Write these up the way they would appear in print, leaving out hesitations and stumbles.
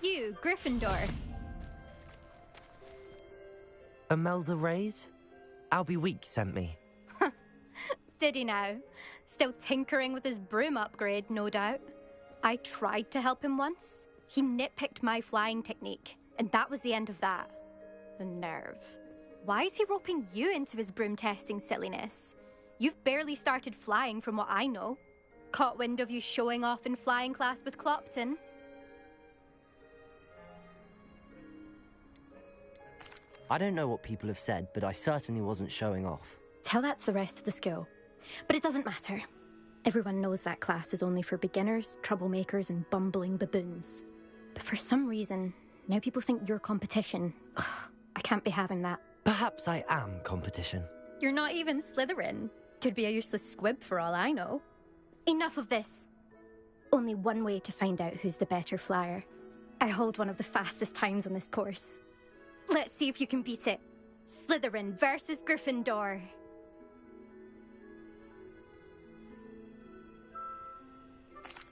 Hey you, Gryffindor. Imelda Reyes? Albie Weeks sent me. Did he now? Still tinkering with his broom upgrade, no doubt. I tried to help him once. He nitpicked my flying technique, and that was the end of that. The nerve. Why is he roping you into his broom testing silliness? You've barely started flying from what I know. Caught wind of you showing off in flying class with Clopton. I don't know what people have said, but I certainly wasn't showing off. Tell that to the rest of the school. But it doesn't matter. Everyone knows that class is only for beginners, troublemakers, and bumbling baboons. But for some reason, now people think you're competition. Ugh, I can't be having that. Perhaps I am competition. You're not even Slytherin. Could be a useless squib for all I know. Enough of this. Only one way to find out who's the better flyer. I hold one of the fastest times on this course. Let's see if you can beat it. Slytherin versus Gryffindor.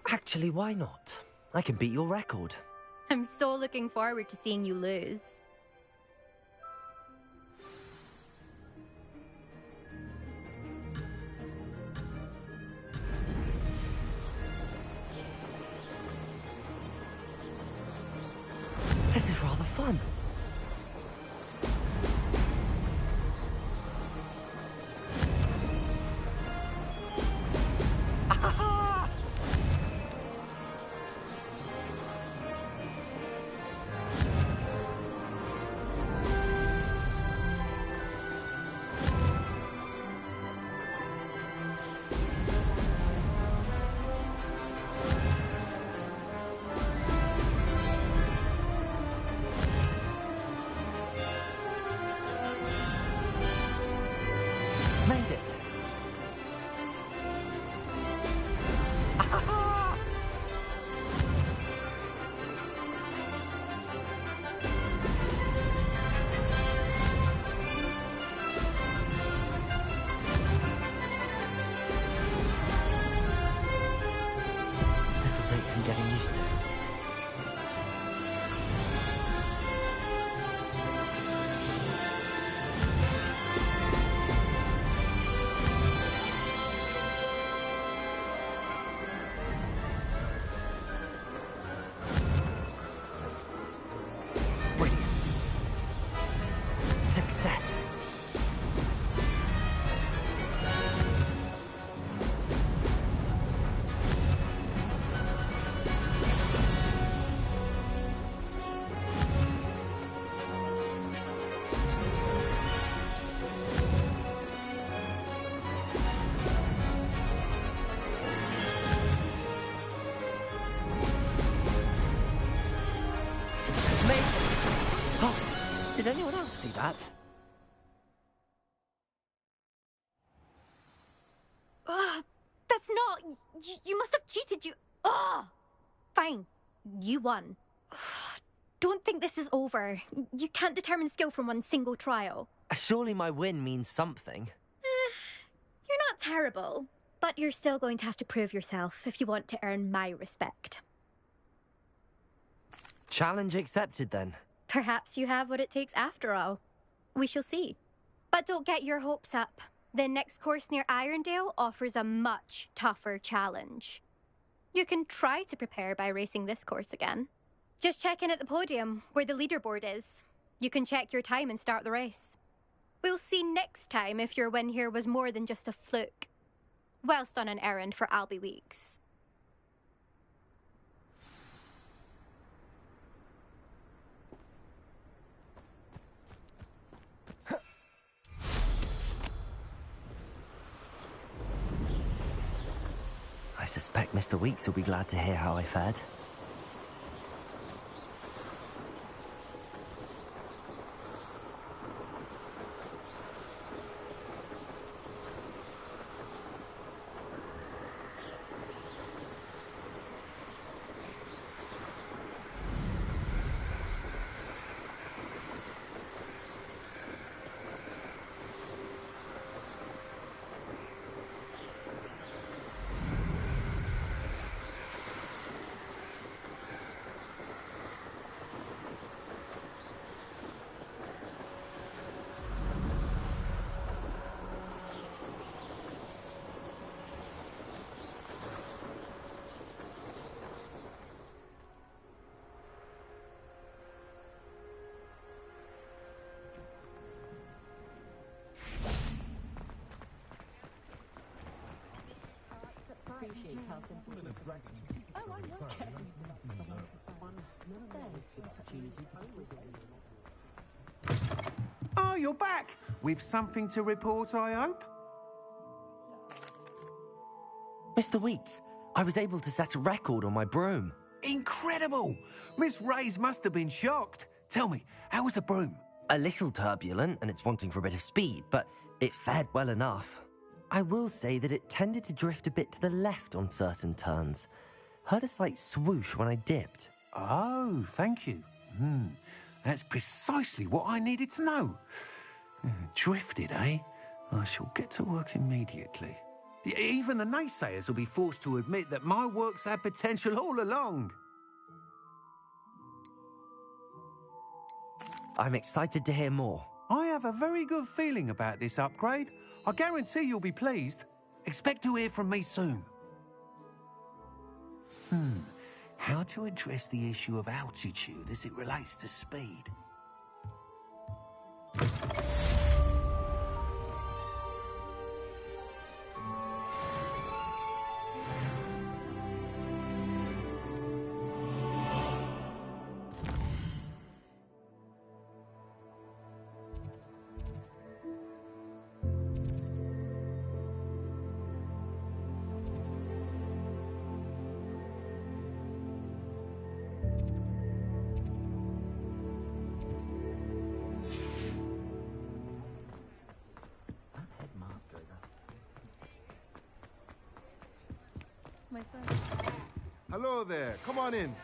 Actually, why not? I can beat your record. I'm so looking forward to seeing you lose. This is rather fun. Made it! This'll take some getting used to. Success. Made it. Oh, did anyone else see that? That's not... You must have cheated, you... Ugh! Fine. You won. Don't think this is over. You can't determine skill from one single trial. Surely my win means something. You're not terrible, but you're still going to have to prove yourself if you want to earn my respect. Challenge accepted then. Perhaps you have what it takes after all. We shall see. But don't get your hopes up. The next course near Irondale offers a much tougher challenge. You can try to prepare by racing this course again. Just check in at the podium, where the leaderboard is. You can check your time and start the race. We'll see next time if your win here was more than just a fluke. Whilst on an errand for Albie Weeks. I suspect Mr. Weeks will be glad to hear how I fared. Oh, you're back! With something to report, I hope? Mr. Wheats, I was able to set a record on my broom. Incredible! Miss Ray's must have been shocked. Tell me, how was the broom? A little turbulent, and it's wanting for a bit of speed, but it fared well enough. I will say that it tended to drift a bit to the left on certain turns. Heard a slight swoosh when I dipped. Oh, thank you. That's precisely what I needed to know. Drifted, eh? I shall get to work immediately. Even the naysayers will be forced to admit that my work's had potential all along. I'm excited to hear more. I have a very good feeling about this upgrade. I guarantee you'll be pleased. Expect to hear from me soon. How to address the issue of altitude as it relates to speed? Hello there, come on in.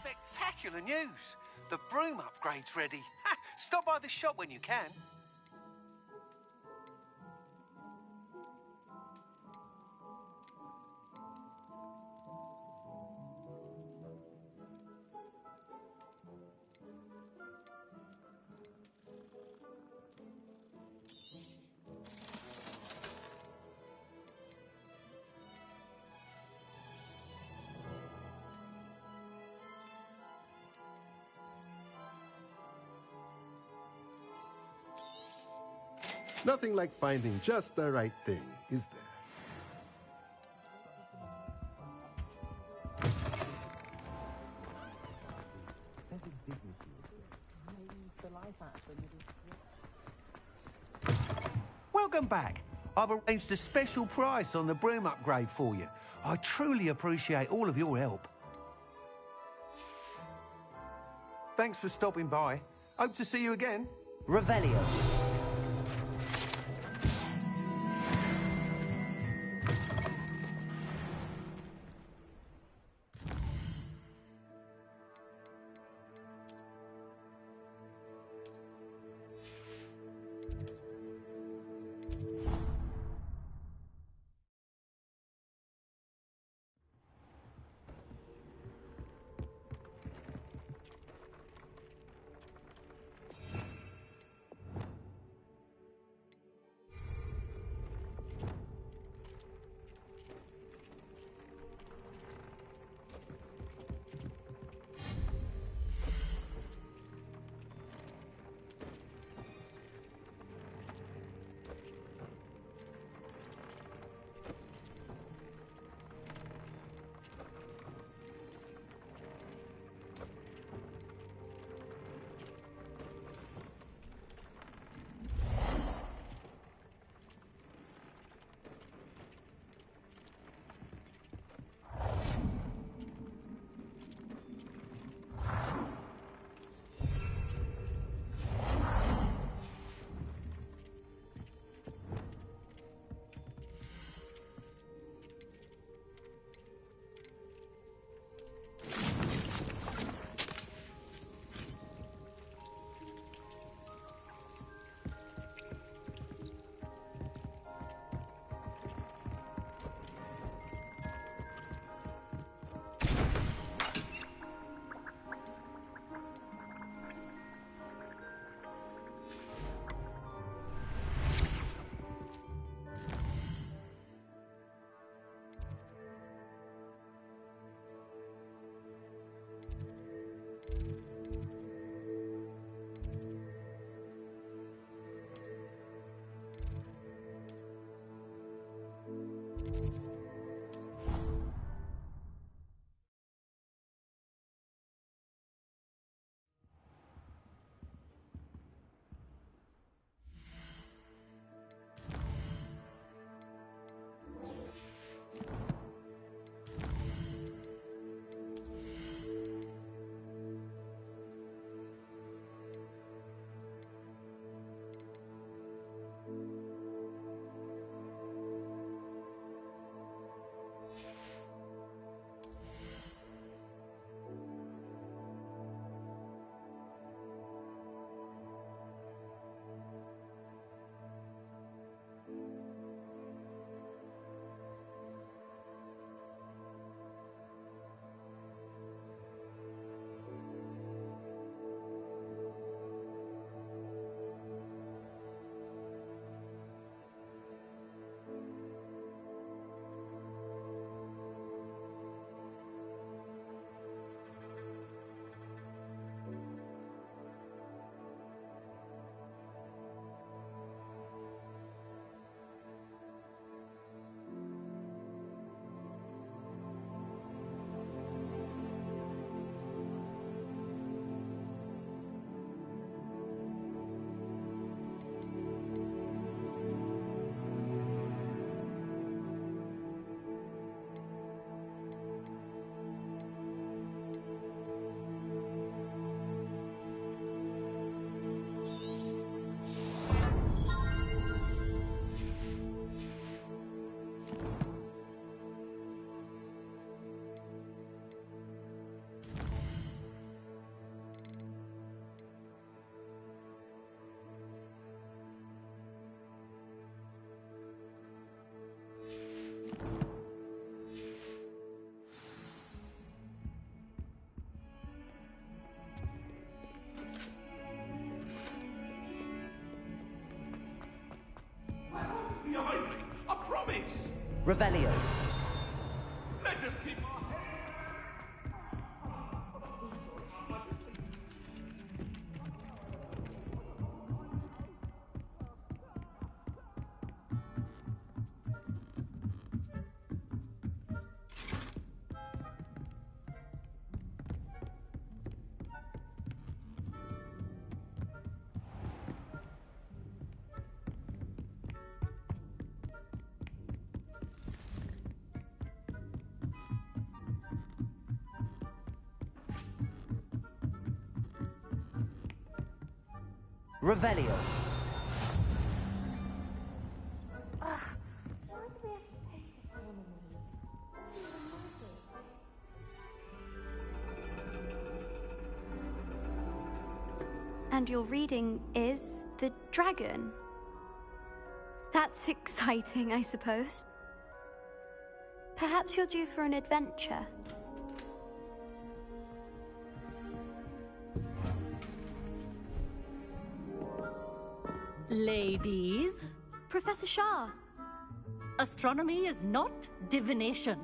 Spectacular news! The broom upgrade's ready. Ha! Stop by the shop when you can. Nothing like finding just the right thing, is there? Welcome back. I've arranged a special price on the broom upgrade for you. I truly appreciate all of your help. Thanks for stopping by. Hope to see you again. Revelio. Revelio. Let us keep our heads. Revelio. And your reading is the dragon. That's exciting, I suppose. Perhaps you're due for an adventure. Ladies, Professor Shah. astronomy is not divination.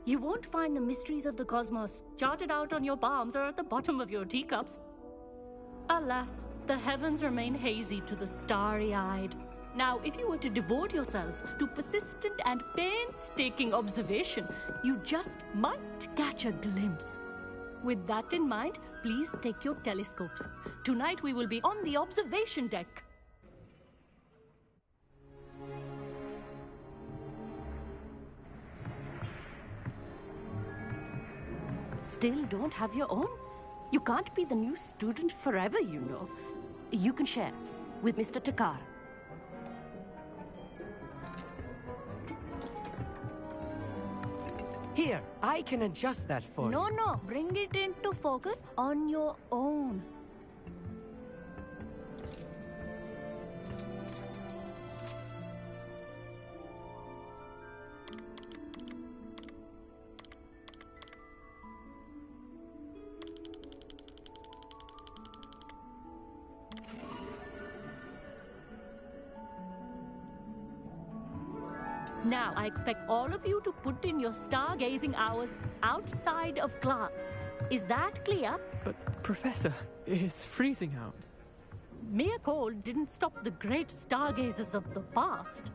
You won't find the mysteries of the cosmos charted out on your palms or at the bottom of your teacups. Alas, the heavens remain hazy to the starry-eyed. Now, if you were to devote yourselves to persistent and painstaking observation, you just might catch a glimpse. With that in mind, please take your telescopes. Tonight we will be on the observation deck. Still don't have your own? You can't be the new student forever, you know. You can share with Mr. Takar. Here, I can adjust that for you. No, bring it into focus on your own. Now, I expect all of you to put in your stargazing hours outside of class. Is that clear? But, Professor, it's freezing out. Mere cold didn't stop the great stargazers of the past.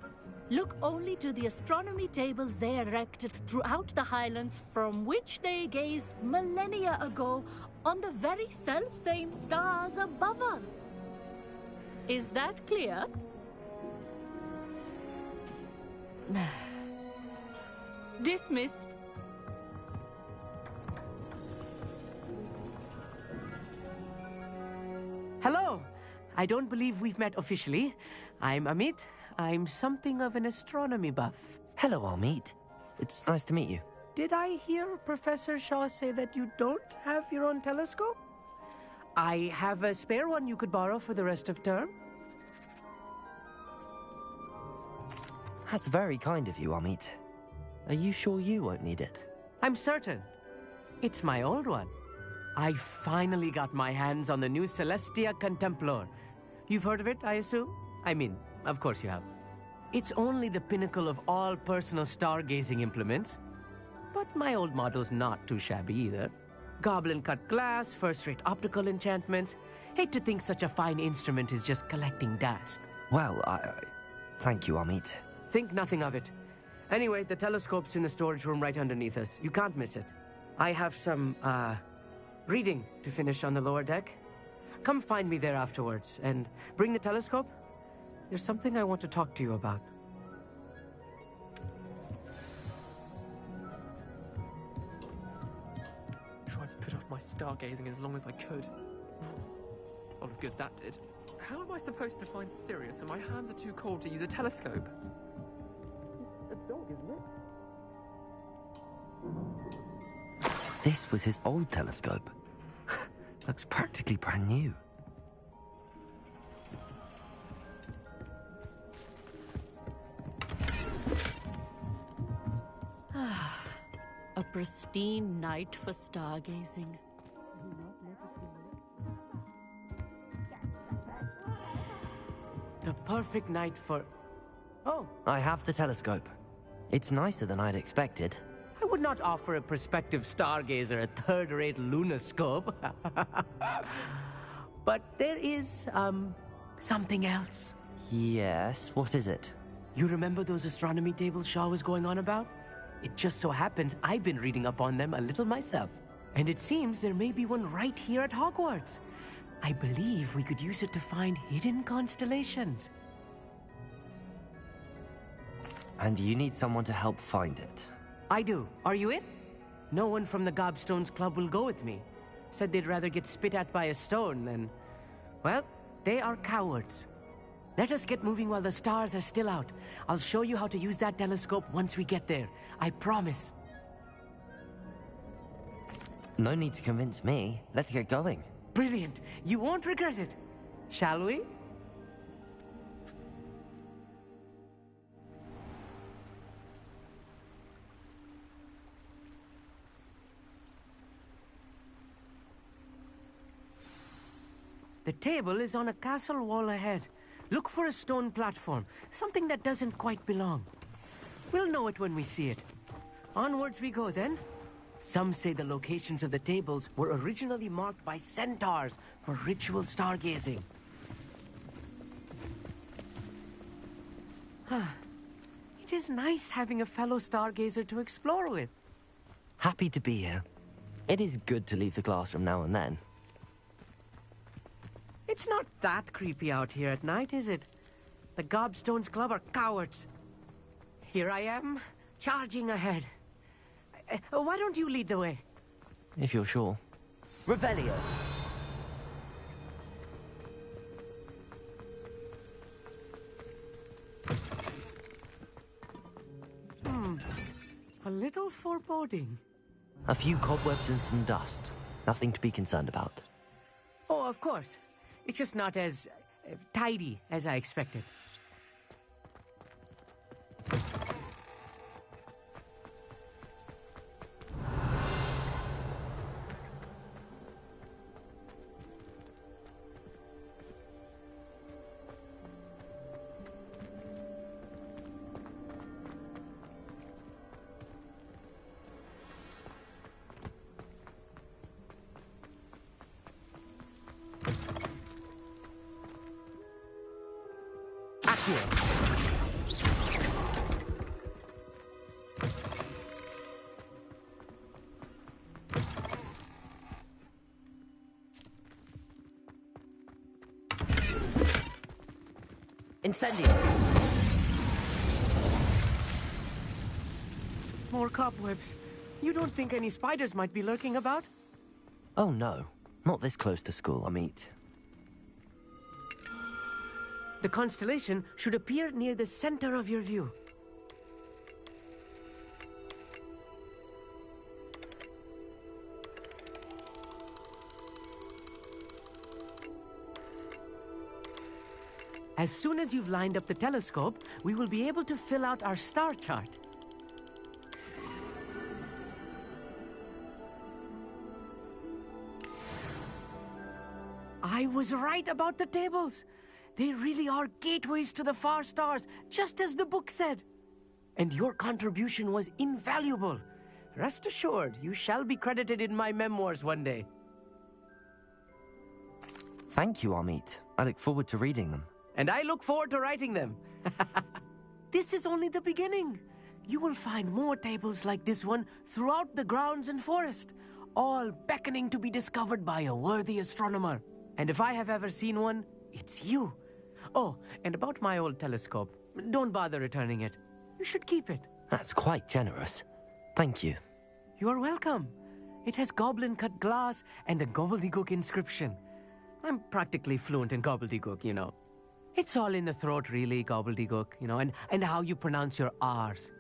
Look only to the astronomy tables they erected throughout the highlands from which they gazed millennia ago on the very self-same stars above us. Is that clear? Dismissed. Hello. I don't believe we've met officially. I'm Amit. I'm something of an astronomy buff. Hello, Amit. It's nice to meet you. Did I hear Professor Shaw say that you don't have your own telescope? I have a spare one you could borrow for the rest of term. That's very kind of you, Amit. Are you sure you won't need it? I'm certain. It's my old one. I finally got my hands on the new Celestia Contemplor. You've heard of it, I assume? I mean, of course you have. It's only the pinnacle of all personal stargazing implements. But my old model's not too shabby either. Goblin-cut glass, first-rate optical enchantments. Hate to think such a fine instrument is just collecting dust. Well, thank you, Amit. Think nothing of it. Anyway, the telescope's in the storage room right underneath us. You can't miss it. I have some, reading to finish on the lower deck. Come find me there afterwards, and bring the telescope. There's something I want to talk to you about. Tried to put off my stargazing as long as I could. A lot of good that did. How am I supposed to find Sirius when my hands are too cold to use a telescope? A dog, isn't it? This was his old telescope. Looks practically brand new. A pristine night for stargazing. The perfect night for... Oh, I have the telescope. It's nicer than I'd expected. I would not offer a prospective stargazer a third-rate lunoscope. But there is, something else. Yes, what is it? You remember those astronomy tables Shaw was going on about? It just so happens I've been reading up on them a little myself. And it seems there may be one right here at Hogwarts. I believe we could use it to find hidden constellations. And you need someone to help find it. I do. Are you in? No one from the Gobstones Club will go with me. Said they'd rather get spit at by a stone than... Well, they are cowards. Let us get moving while the stars are still out. I'll show you how to use that telescope once we get there. I promise. No need to convince me. Let's get going. Brilliant. You won't regret it. Shall we? The table is on a castle wall ahead. Look for a stone platform, something that doesn't quite belong. We'll know it when we see it. Onwards we go then. Some say the locations of the tables were originally marked by centaurs for ritual stargazing. It is nice having a fellow stargazer to explore with. Happy to be here. It is good to leave the classroom now and then. It's not that creepy out here at night, is it? The Gobstones Club are cowards. Here I am, charging ahead. Why don't you lead the way? If you're sure. Revelio! A little foreboding. A few cobwebs and some dust. Nothing to be concerned about. Oh, of course. It's just not as tidy as I expected. Incendio! More cobwebs. You don't think any spiders might be lurking about? Oh no, not this close to school, Amit. The constellation should appear near the center of your view. As soon as you've lined up the telescope, we will be able to fill out our star chart. I was right about the tables. They really are gateways to the far stars, just as the book said. And your contribution was invaluable. Rest assured, you shall be credited in my memoirs one day. Thank you, Amit. I look forward to reading them. And I look forward to writing them. This is only the beginning. You will find more tables like this one throughout the grounds and forest, all beckoning to be discovered by a worthy astronomer. And if I have ever seen one, it's you. Oh, and about my old telescope, don't bother returning it. You should keep it. That's quite generous. Thank you. You are welcome. It has goblin-cut glass and a gobbledygook inscription. I'm practically fluent in gobbledygook, you know. It's all in the throat, really, gobbledygook, you know, and how you pronounce your R's.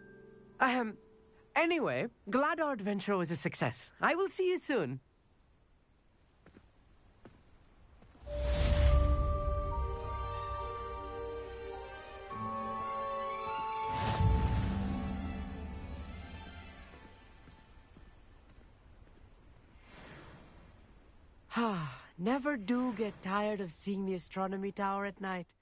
Anyway, glad our adventure was a success. I will see you soon. Never do get tired of seeing the astronomy tower at night.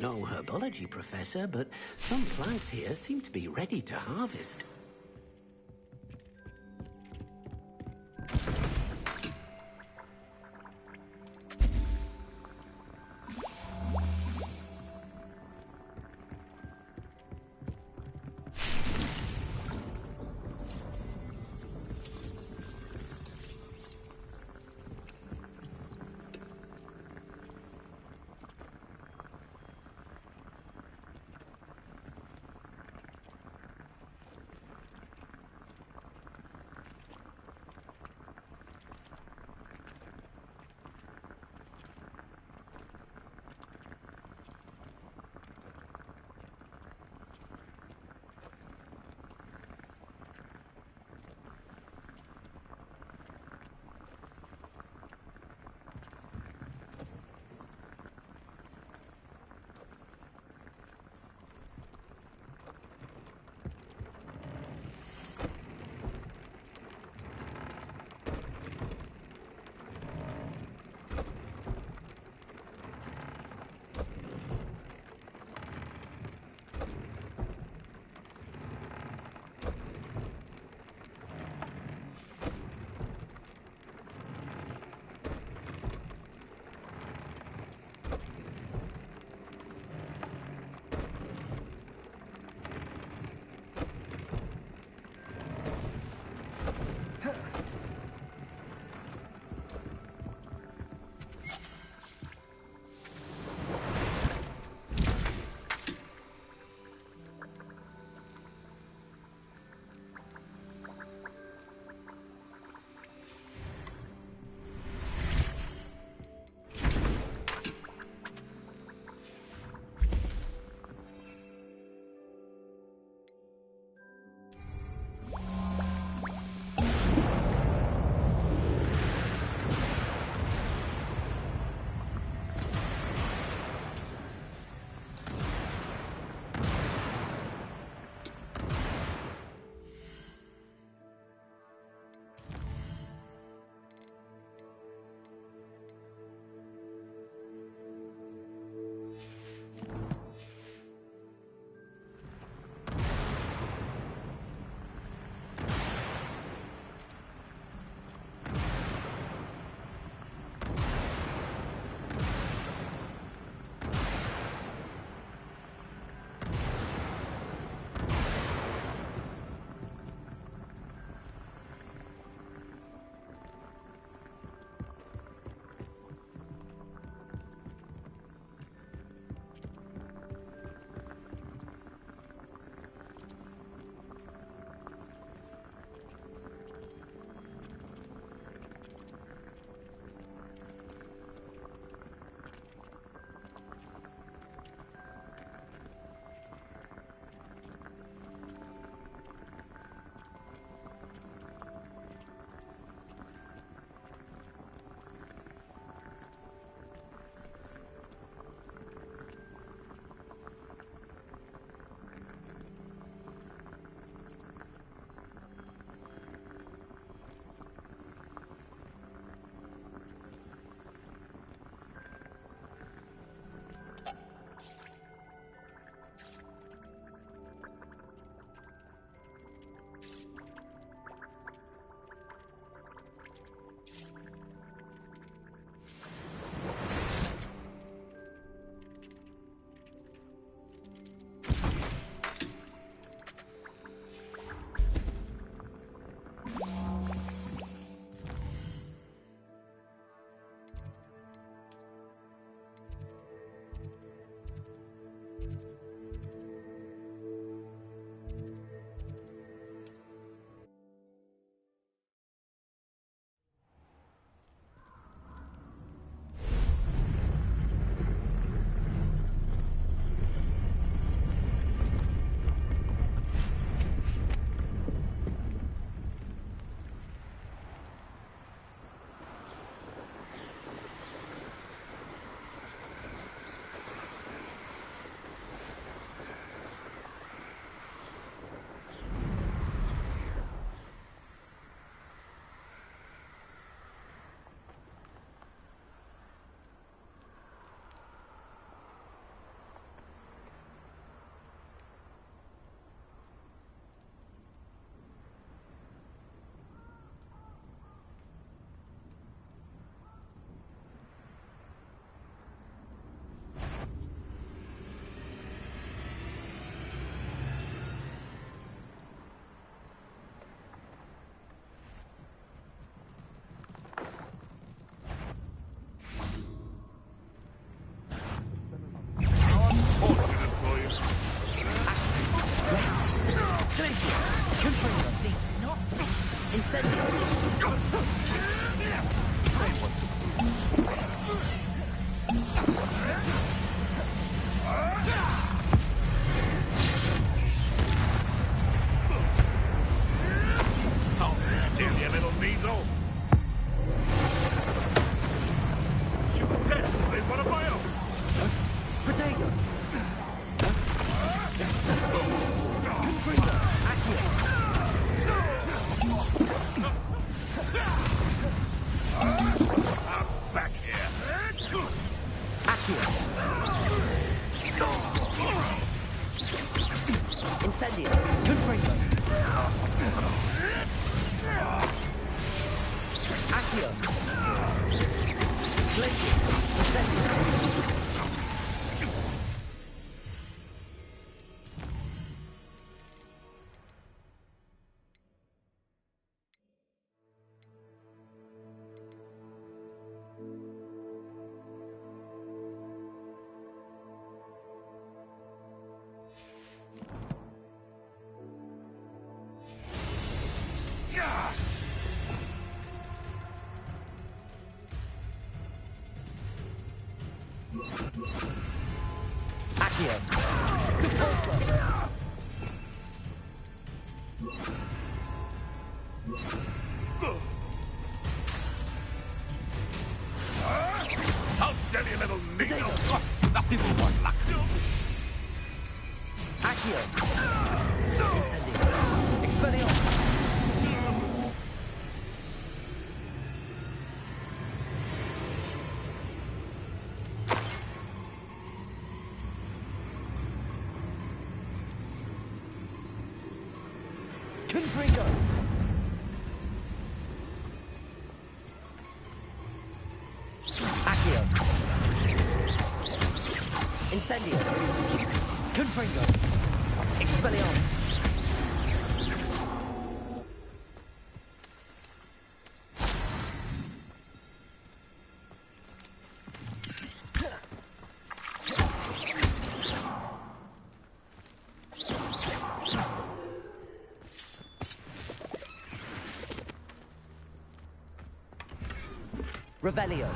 No herbology professor, but some plants here seem to be ready to harvest. Oh, damn you little weasel! Shoot dead, slave one of my own! Protego! I'm back here! Accio! Incendio! Confringo! Accio! Glacius! Incendio! Accio! Compulso! I'll steady a little needle! Potato. Stupid one, luck! Accio! Incendio! Expelliarmus! Confringo! Accio! Incendio! Confringo! Expelliarmus! Revelio.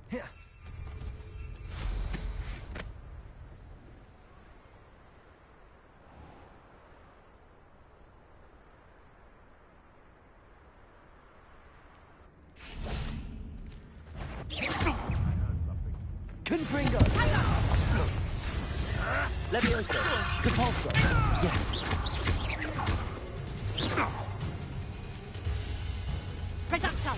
Here. Confringo! Levioso! Depulso! Yes! Reducto!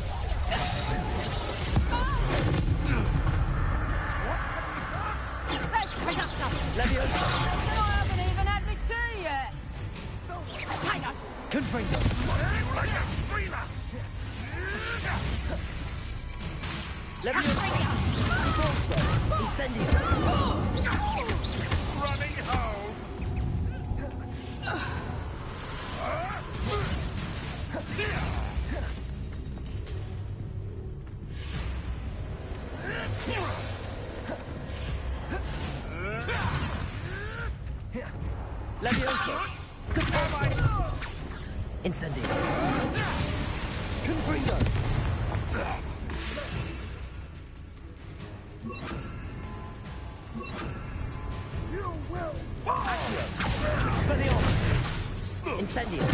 There's Reducto! Levioso! I haven't even had my tea yet. Tiger! Confringo! Like a screamer! Levioso! Depulso! Incendio! Running home! Levioso! Depulso! Incendio! Confringo! You will fall! Expelliarmus! Incendio!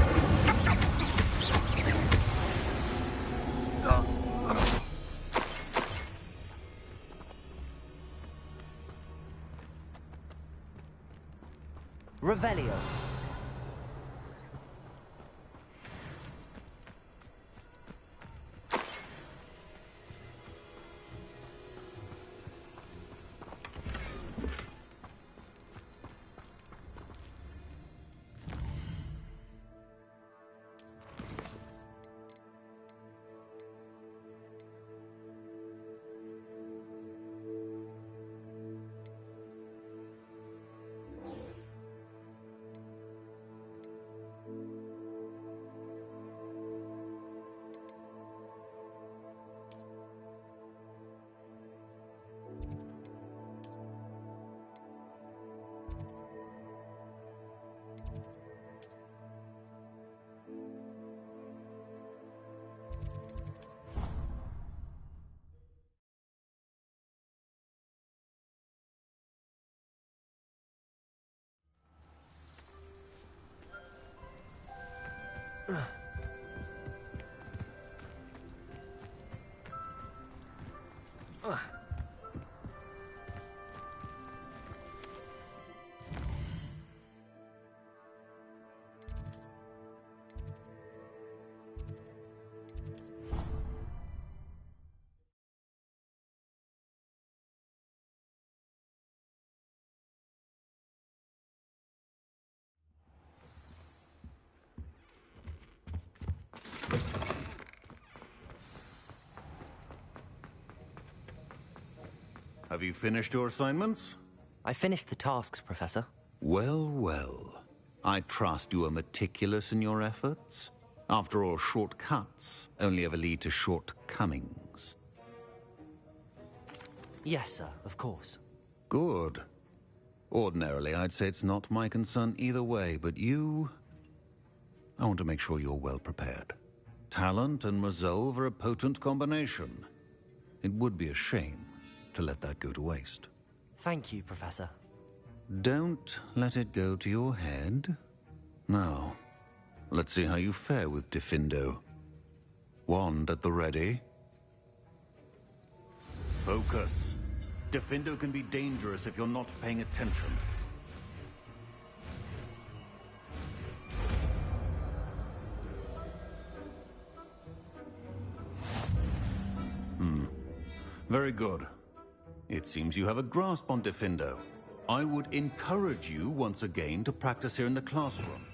Revelio. Have you finished your assignments? I finished the tasks, Professor. Well, well. I trust you are meticulous in your efforts. After all, shortcuts only ever lead to shortcomings. Yes, sir, of course. Good. Ordinarily, I'd say it's not my concern either way, but you... I want to make sure you're well prepared. Talent and resolve are a potent combination. It would be a shame to let that go to waste. Thank you, Professor. Don't let it go to your head. Now, let's see how you fare with Diffindo. Wand at the ready. Focus. Diffindo can be dangerous if you're not paying attention. Very good. It seems you have a grasp on Diffindo. I would encourage you once again to practice here in the classroom.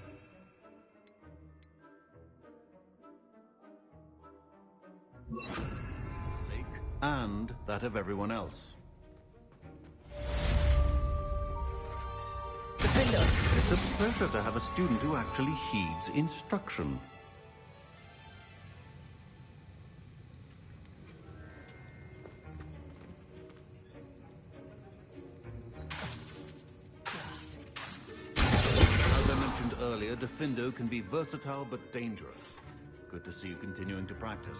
And that of everyone else. Diffindo! It's a pleasure to have a student who actually heeds instruction. Earlier, Diffindo can be versatile but dangerous. Good to see you continuing to practice.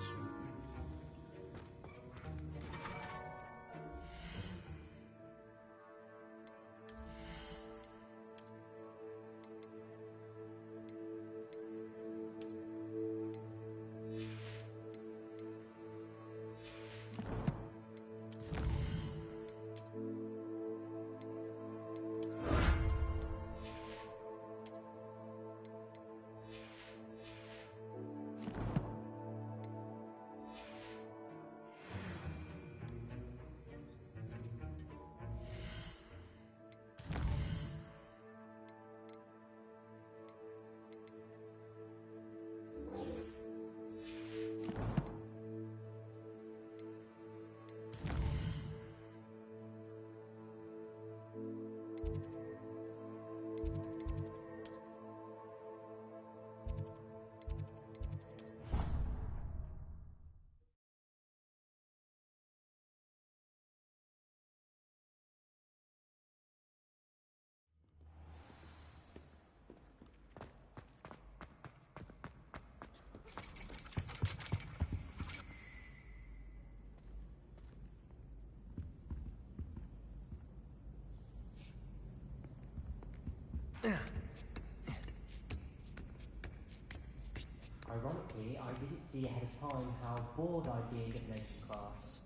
Ironically, I didn't see ahead of time how bored I'd be in divination class.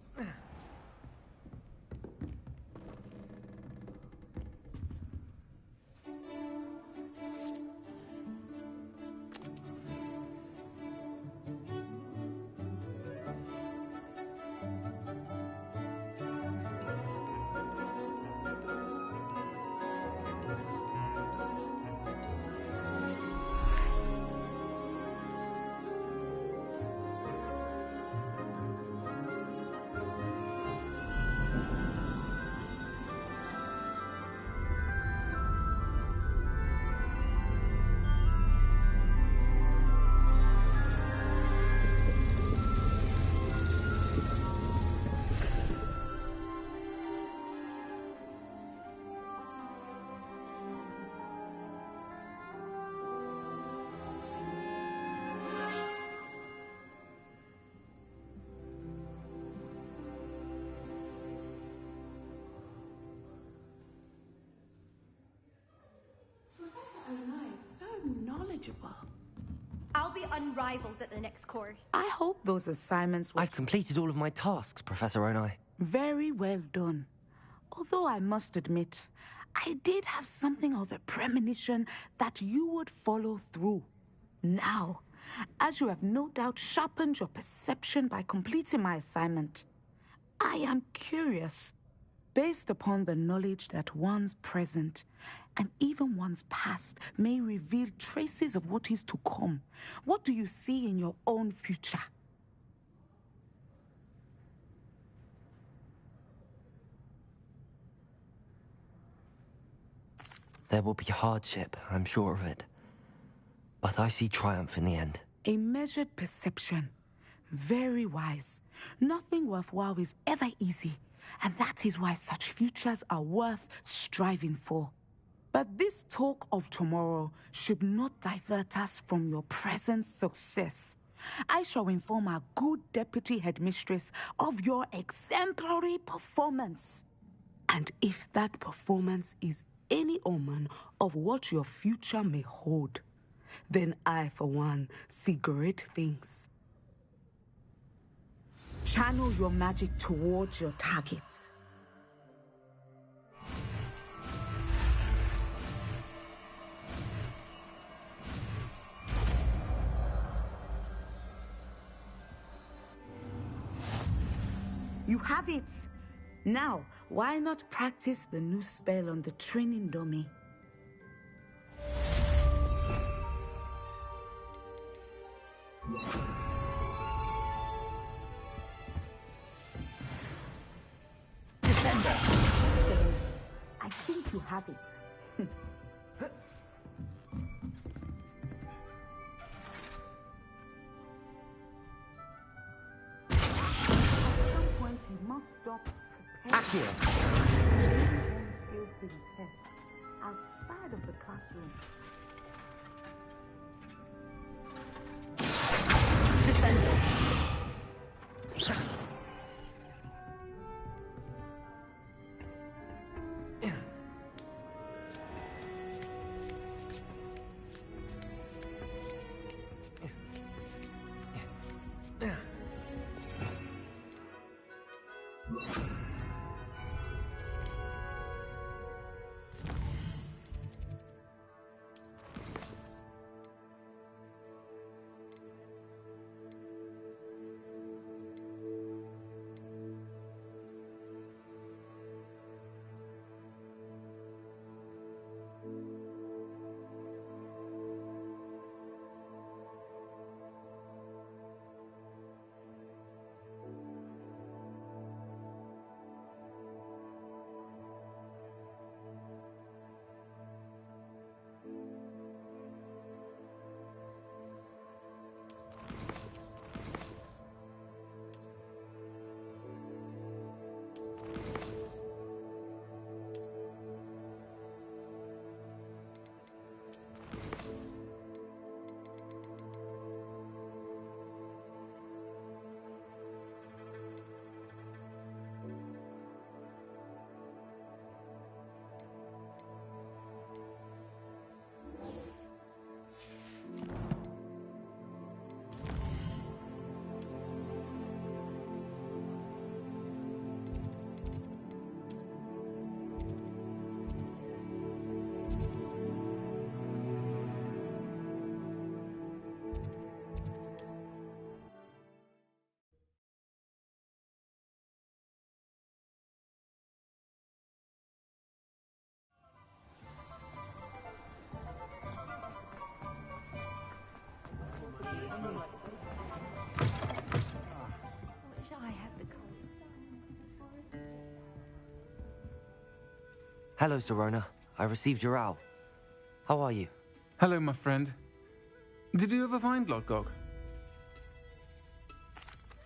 knowledgeable. I'll be unrivaled at the next course. I hope those assignments were... I've completed all of my tasks, Professor Onai. Very well done. Although I must admit, I did have something of a premonition that you would follow through. Now, as you have no doubt sharpened your perception by completing my assignment, I am curious, based upon the knowledge that one's present and even one's past may reveal traces of what is to come. What do you see in your own future? There will be hardship, I'm sure of it. But I see triumph in the end. A measured perception. Very wise. Nothing worthwhile is ever easy, and that is why such futures are worth striving for. But this talk of tomorrow should not divert us from your present success. I shall inform our good deputy headmistress of your exemplary performance. And if that performance is any omen of what your future may hold, then I, for one, see great things. Channel your magic towards your targets. You have it! Now, why not practice the new spell on the training dummy? Descender! I think you have it. You must stop preparing skills to the test outside of the classroom. Descender. Hello, Sirona. I received your owl. How are you? Hello, my friend. Did you ever find Lodgok?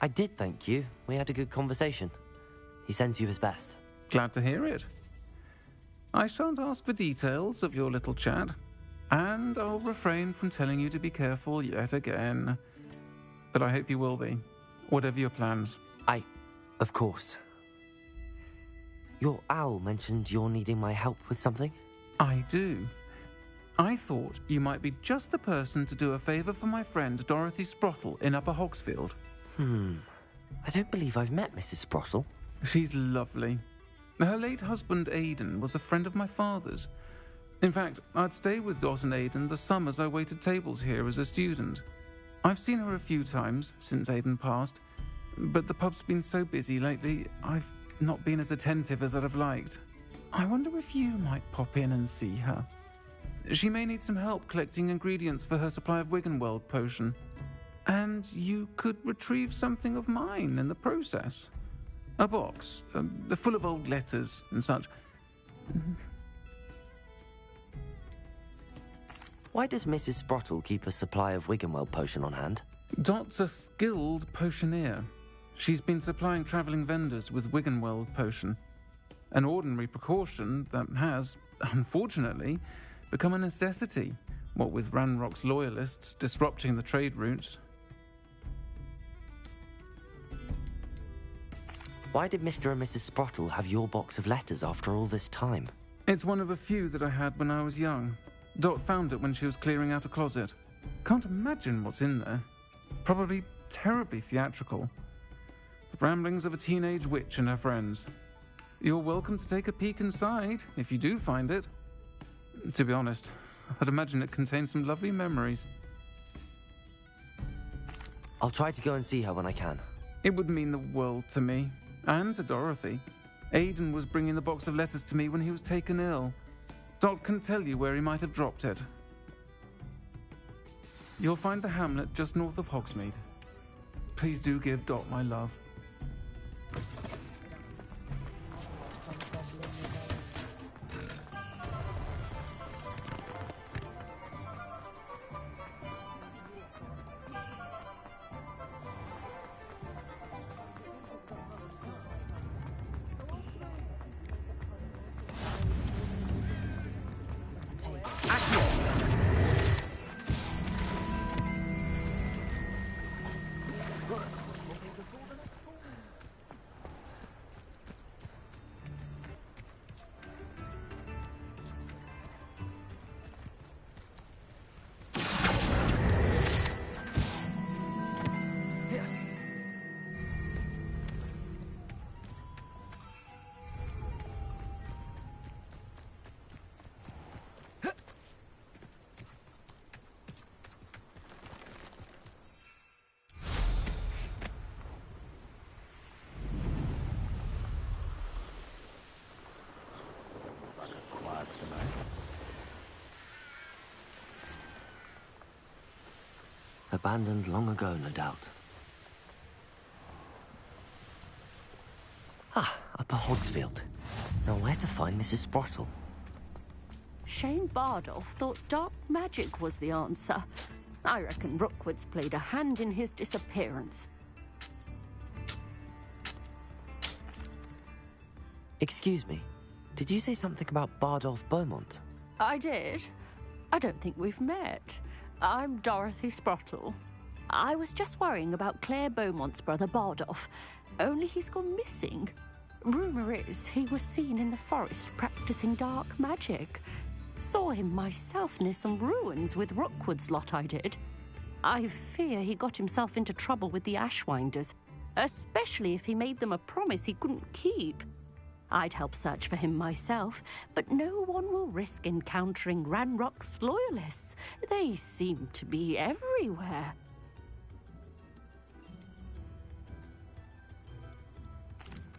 I did, thank you. We had a good conversation. He sends you his best. Glad to hear it. I shan't ask for details of your little chat, and I'll refrain from telling you to be careful yet again. But I hope you will be, whatever your plans. Of course. Your owl mentioned you're needing my help with something? I do. I thought you might be just the person to do a favour for my friend Dorothy Sprottle in Upper Hogsfield. I don't believe I've met Mrs. Sprottle. She's lovely. Her late husband Aidan was a friend of my father's. In fact, I'd stay with Dot and Aidan the summers I waited tables here as a student. I've seen her a few times since Aidan passed, but the pub's been so busy lately, I've not been as attentive as I'd have liked. I wonder if you might pop in and see her. She may need some help collecting ingredients for her supply of Wiggenweld potion. And you could retrieve something of mine in the process. A box, full of old letters and such. Why does Mrs. Sprottle keep a supply of Wiggenweld potion on hand? Dot's a skilled potioneer. She's been supplying travelling vendors with Wiggenweld potion. An ordinary precaution that has, unfortunately, become a necessity, what with Ranrock's loyalists disrupting the trade routes. Why did Mr. and Mrs. Sprottle have your box of letters after all this time? It's one of a few that I had when I was young. Dot found it when she was clearing out a closet. Can't imagine what's in there. Probably terribly theatrical. The ramblings of a teenage witch and her friends. You're welcome to take a peek inside, if you do find it. To be honest, I'd imagine it contains some lovely memories. I'll try to go and see her when I can. It would mean the world to me, and to Dorothy. Aidan was bringing the box of letters to me when he was taken ill. Dot can tell you where he might have dropped it. You'll find the hamlet just north of Hogsmeade. Please do give Dot my love. Abandoned long ago, no doubt. Upper Hogsfield. Now where to find Mrs. Sprottle? Shane Bardolph thought dark magic was the answer. I reckon Rookwood's played a hand in his disappearance. Excuse me, did you say something about Bardolph Beaumont? I did. I don't think we've met. I'm Dorothy Sprottle. I was just worrying about Claire Beaumont's brother Bardolph, only he's gone missing. Rumour is he was seen in the forest practicing dark magic. Saw him myself near some ruins with Rookwood's lot I did. I fear he got himself into trouble with the Ashwinders, especially if he made them a promise he couldn't keep. I'd help search for him myself, but no one will risk encountering Ranrock's loyalists. They seem to be everywhere.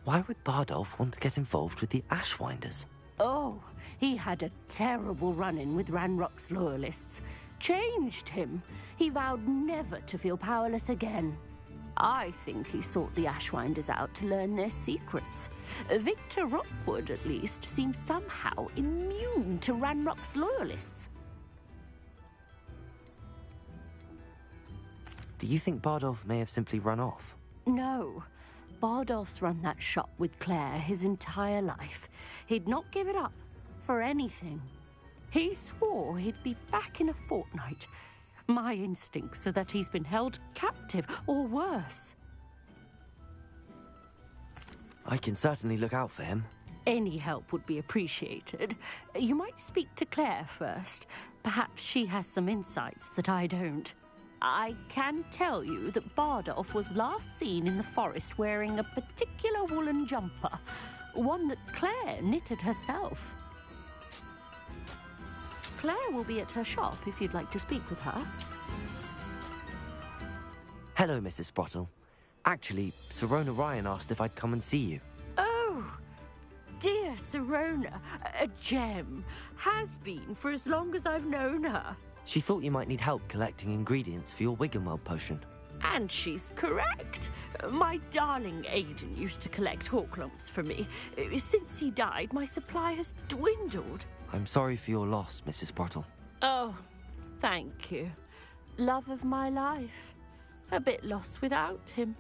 Why would Bardolph want to get involved with the Ashwinders? Oh, he had a terrible run-in with Ranrock's loyalists. Changed him. He vowed never to feel powerless again. I think he sought the Ashwinders out to learn their secrets. Victor Rookwood, at least, seems somehow immune to Ranrock's loyalists. Do you think Bardolph may have simply run off? No. Bardolph's run that shop with Claire his entire life. He'd not give it up for anything. He swore he'd be back in a fortnight. My instincts are that he's been held captive, or worse. I can certainly look out for him. Any help would be appreciated. You might speak to Claire first. Perhaps she has some insights that I don't. I can tell you that Bardolph was last seen in the forest wearing a particular woolen jumper, one that Claire knitted herself. Claire will be at her shop if you'd like to speak with her. Hello, Mrs. Sprottle. Actually, Sirona Ryan asked if I'd come and see you. Oh, dear Sirona, a gem. Has been for as long as I've known her. She thought you might need help collecting ingredients for your Wiggenweld potion. And she's correct. My darling Aidan used to collect hawk lumps for me. Since he died, my supply has dwindled. I'm sorry for your loss, Mrs. Sprottle. Oh, thank you. Love of my life. A bit lost without him.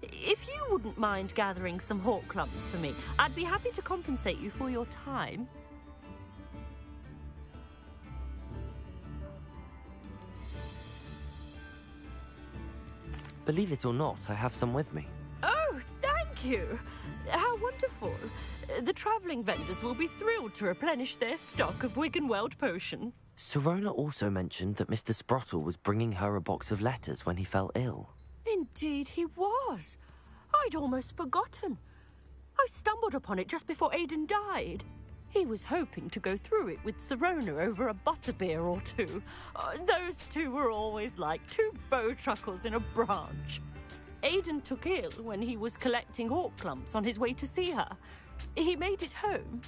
If you wouldn't mind gathering some hawk lumps for me, I'd be happy to compensate you for your time. Believe it or not, I have some with me. Oh, thank you. How wonderful. The travelling vendors will be thrilled to replenish their stock of Wiggenweld potion. Sirona also mentioned that Mr. Sprottle was bringing her a box of letters when he fell ill. Indeed he was. I'd almost forgotten. I stumbled upon it just before Aidan died. He was hoping to go through it with Sirona over a butterbeer or two. Those two were always like two bowtruckles in a branch. Aidan took ill when he was collecting hawk clumps on his way to see her. He made it home,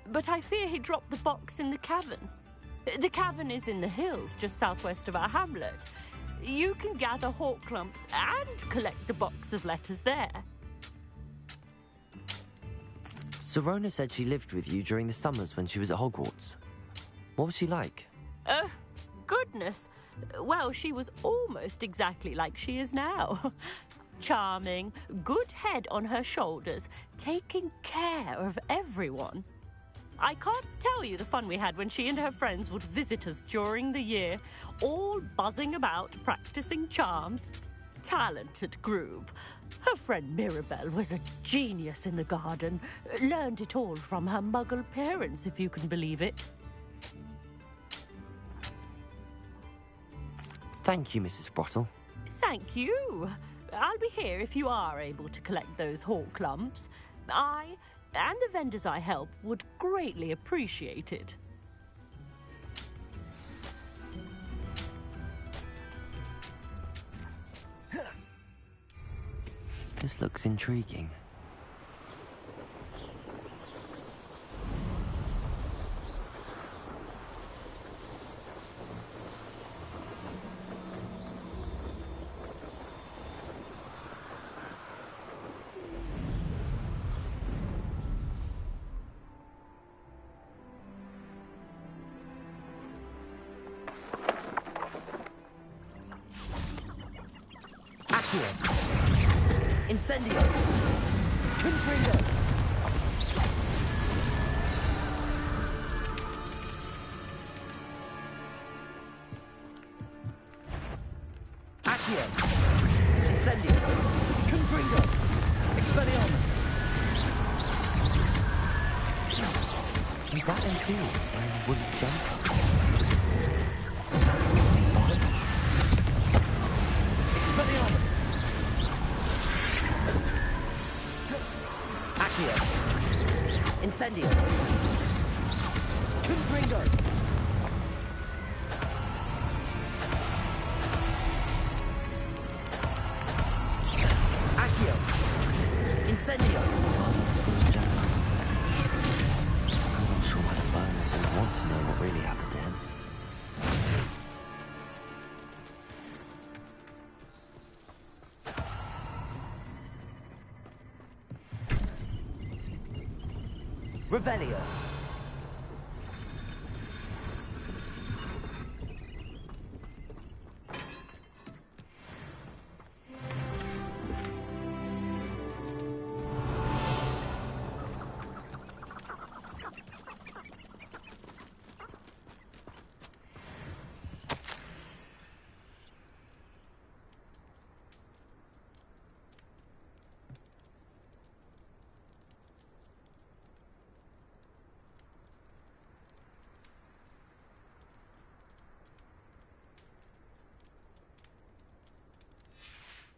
but I fear he dropped the box in the cavern. The cavern is in the hills just southwest of our hamlet. You can gather hawk clumps and collect the box of letters there. Sirona said she lived with you during the summers when she was at Hogwarts. What was she like? Goodness. Well, she was almost exactly like she is now. Charming, good head on her shoulders, taking care of everyone. I can't tell you the fun we had when she and her friends would visit us during the year, all buzzing about, practicing charms. Talented group. Her friend Mirabelle was a genius in the garden. Learned it all from her muggle parents, if you can believe it. Thank you, Mrs. Sprottle. Thank you. I'll be here if you are able to collect those hawk lumps. I and the vendors I help would greatly appreciate it. This looks intriguing. Incendio! Confringo! Accio! Incendio! Confringo! Expelliarmus! Is that Imperials wearing a wooden jumper? Expelliarmus! Accio! Incendio! Confringo! Accio! Incendio! I'm not sure how to burn it, but I want to know what really happened to him. Revelio!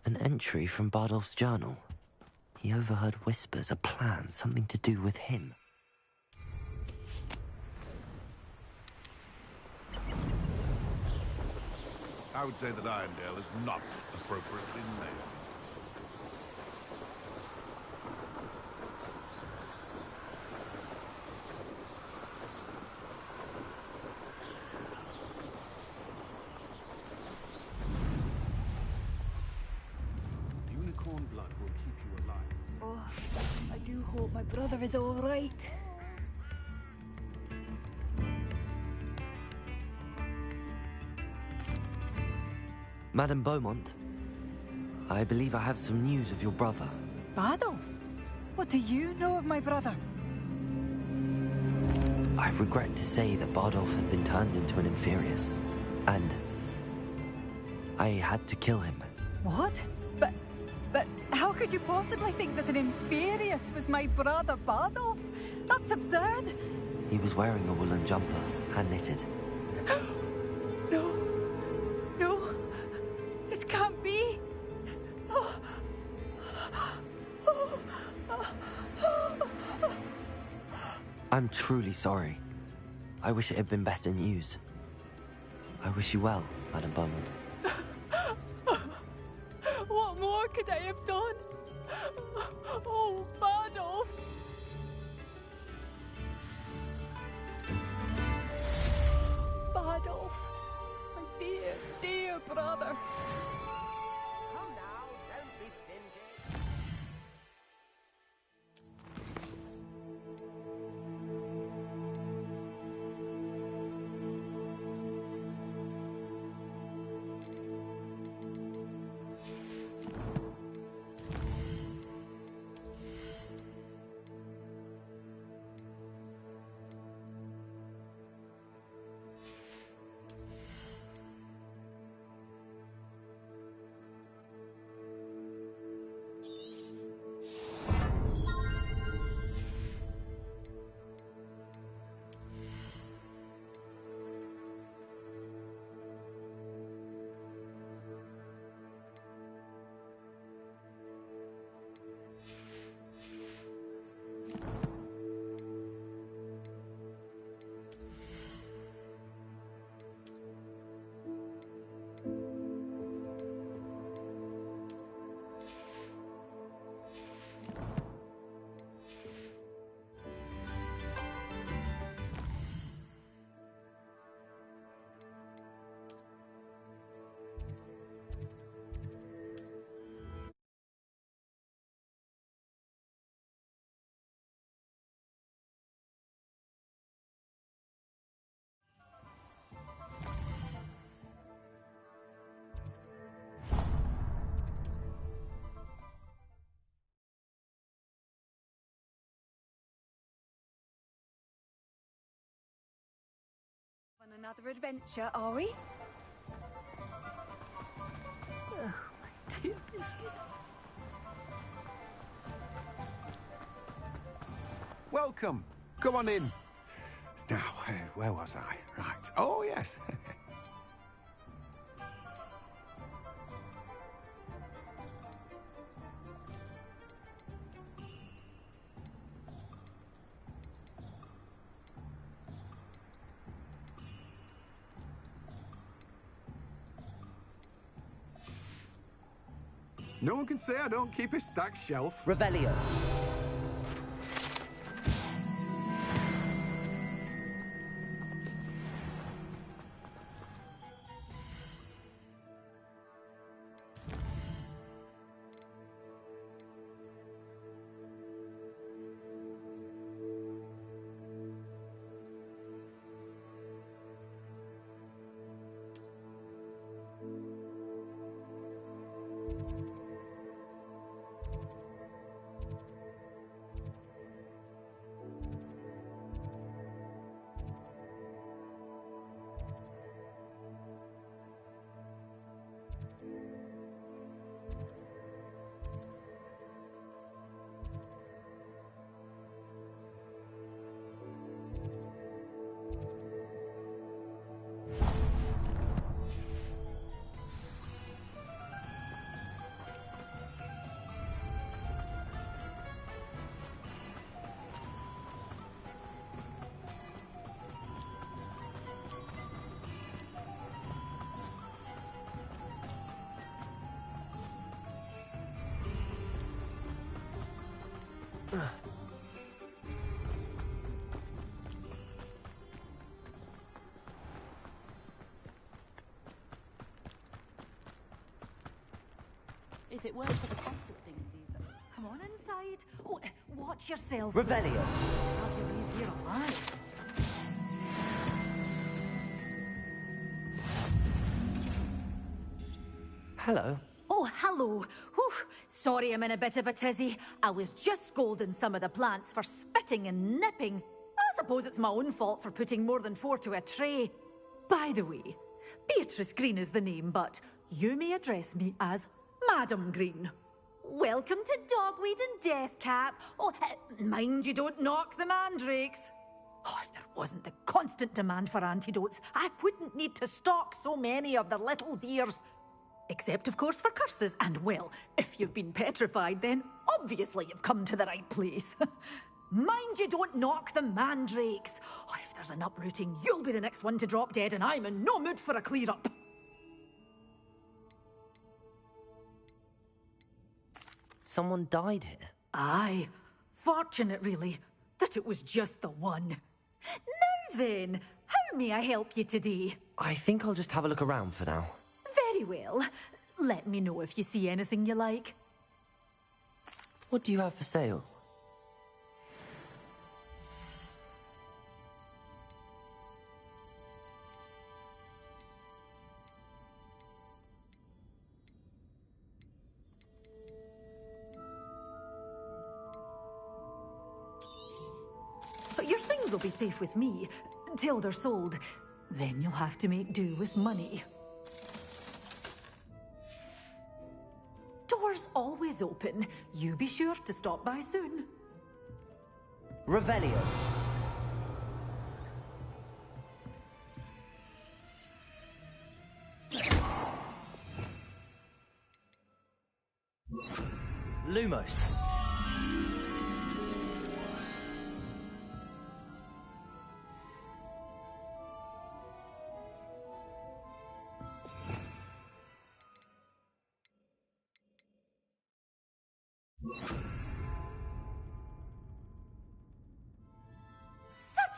An entry from Bardolph's journal. He overheard whispers, a plan, something to do with him. I would say that Irondale is not appropriately named. Unicorn blood will keep you alive. Oh, I do hope my brother is all right. Madame Beaumont, I believe I have some news of your brother. Bardolph? What do you know of my brother? I regret to say that Bardolph had been turned into an Inferius, and I had to kill him. What? But how could you possibly think that an Inferius was my brother Bardolph? That's absurd! He was wearing a woolen jumper, hand-knitted. No. This can't be. I'm truly sorry. I wish it had been better news. I wish you well, Madame Beaumont. What more could I have done? Oh, Bardolph! Bardolph, my dear, dear brother. Come now, don't be stingy. On another adventure, are we? Oh, my dear biscuit. Welcome. Come on in. Now, where was I? Right. Oh, yes. No one can say I don't keep a stacked shelf. Revelio. If it weren't for the cost of things, even. Come on inside. Oh, watch yourself. Revelio. Have you leave here alive? Hello. Oh, hello. Whew. Sorry I'm in a bit of a tizzy. I was just scolding some of the plants for spitting and nipping. I suppose it's my own fault for putting more than 4 to a tray. By the way, Beatrice Green is the name, but you may address me as Madam Green. Welcome to Dogweed and Deathcap. Oh, mind you don't knock the mandrakes. Oh, if there wasn't the constant demand for antidotes, I wouldn't need to stock so many of the little dears. Except, of course, for curses. And, well, if you've been petrified, then obviously you've come to the right place. Mind you don't knock the mandrakes. Oh, if there's an uprooting, you'll be the next one to drop dead, and I'm in no mood for a clear-up. Someone died here. Aye. Fortunate, really, that it was just the one. Now then, how may I help you today? I think I'll just have a look around for now. Very well. Let me know if you see anything you like. What do you have for sale? Your things will be safe with me, till they're sold. Then you'll have to make do with money. Doors always open. You be sure to stop by soon. Revelio. Lumos.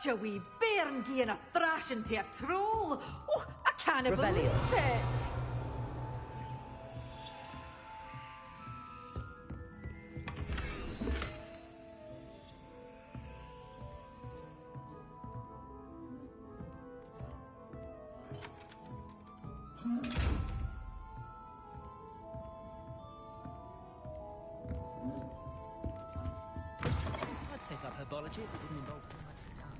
Such a wee bairn gieing a thrashing to a troll. Oh, I can't believe it. I'd take up herbology if it didn't involve too much time.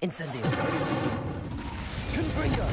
Incendio. Confringo.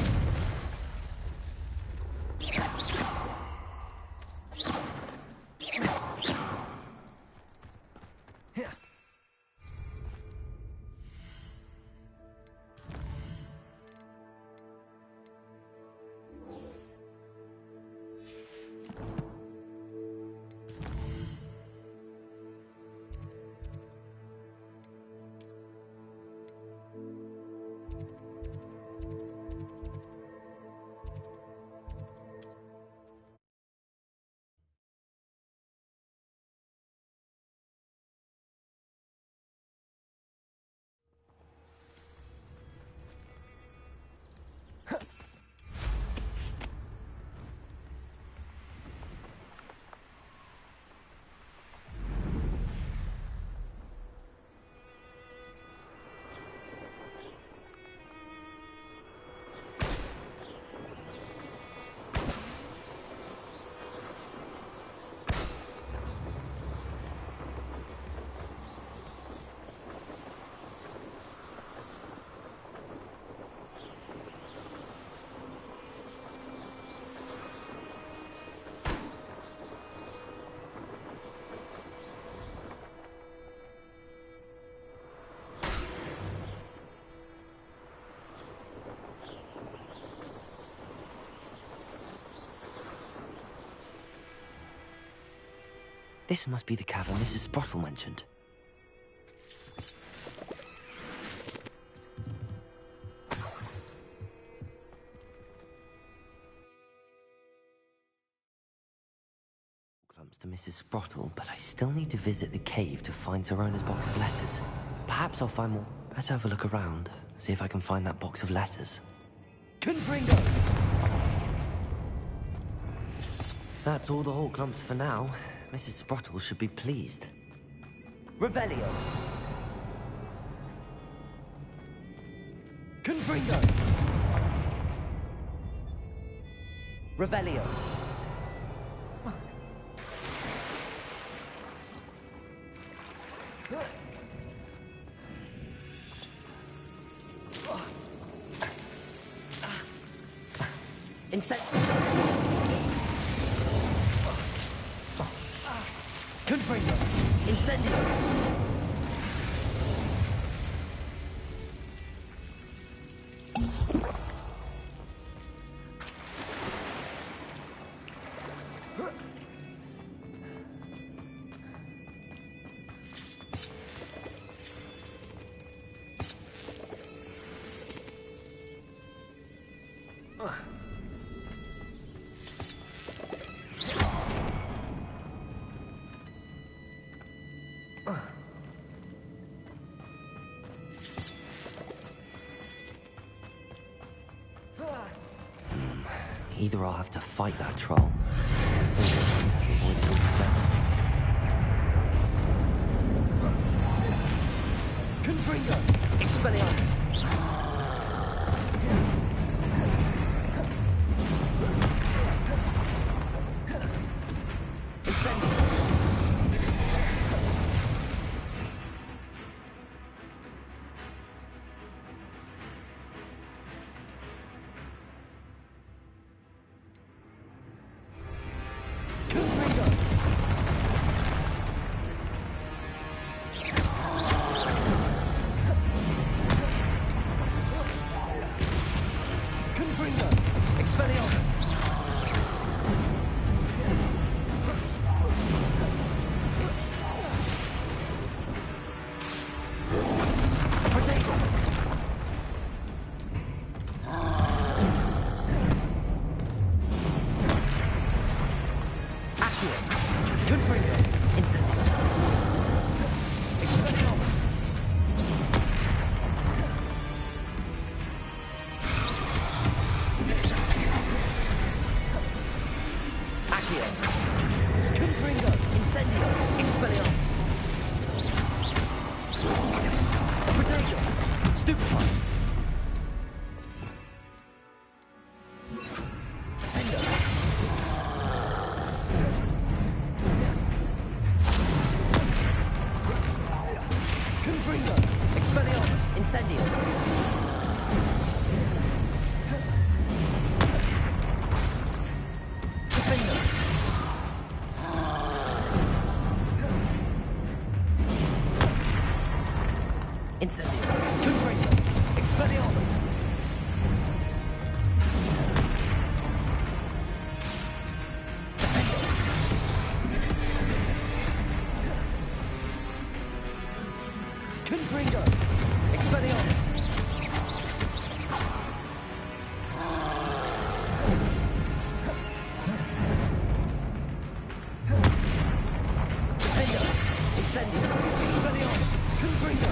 This must be the cavern Mrs. Sprottle mentioned. comes to Mrs. Sprottle, but I still need to visit the cave to find Sorona's box of letters. Perhaps I'll find more. Better have a look around, see if I can find that box of letters. Confringo! That's all the Horklumps for now. Mrs. Sprottle should be pleased. Revelio! Confringo! Revelio! Confringo! Incendio! Either I'll have to fight that troll, or avoid it altogether. Confringo! Expelliarmus! Incendio! Incendio! Confringo! Expelliarmus! Confringo! Expelliarmus! Defender! Incendio! Expelliarmus! Confringo!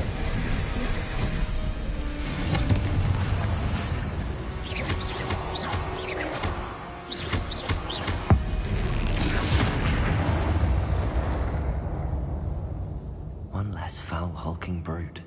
One less foul hulking brute.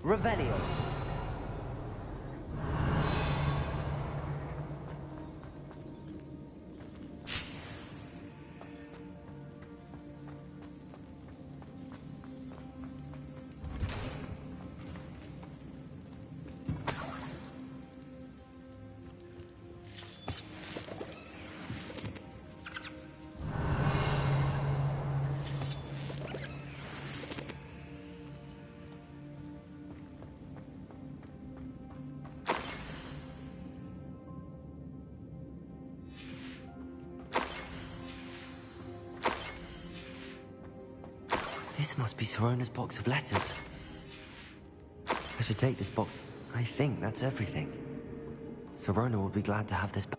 Revelio. This must be Sorona's box of letters. I should take this box. I think that's everything. Sorona will be glad to have this back.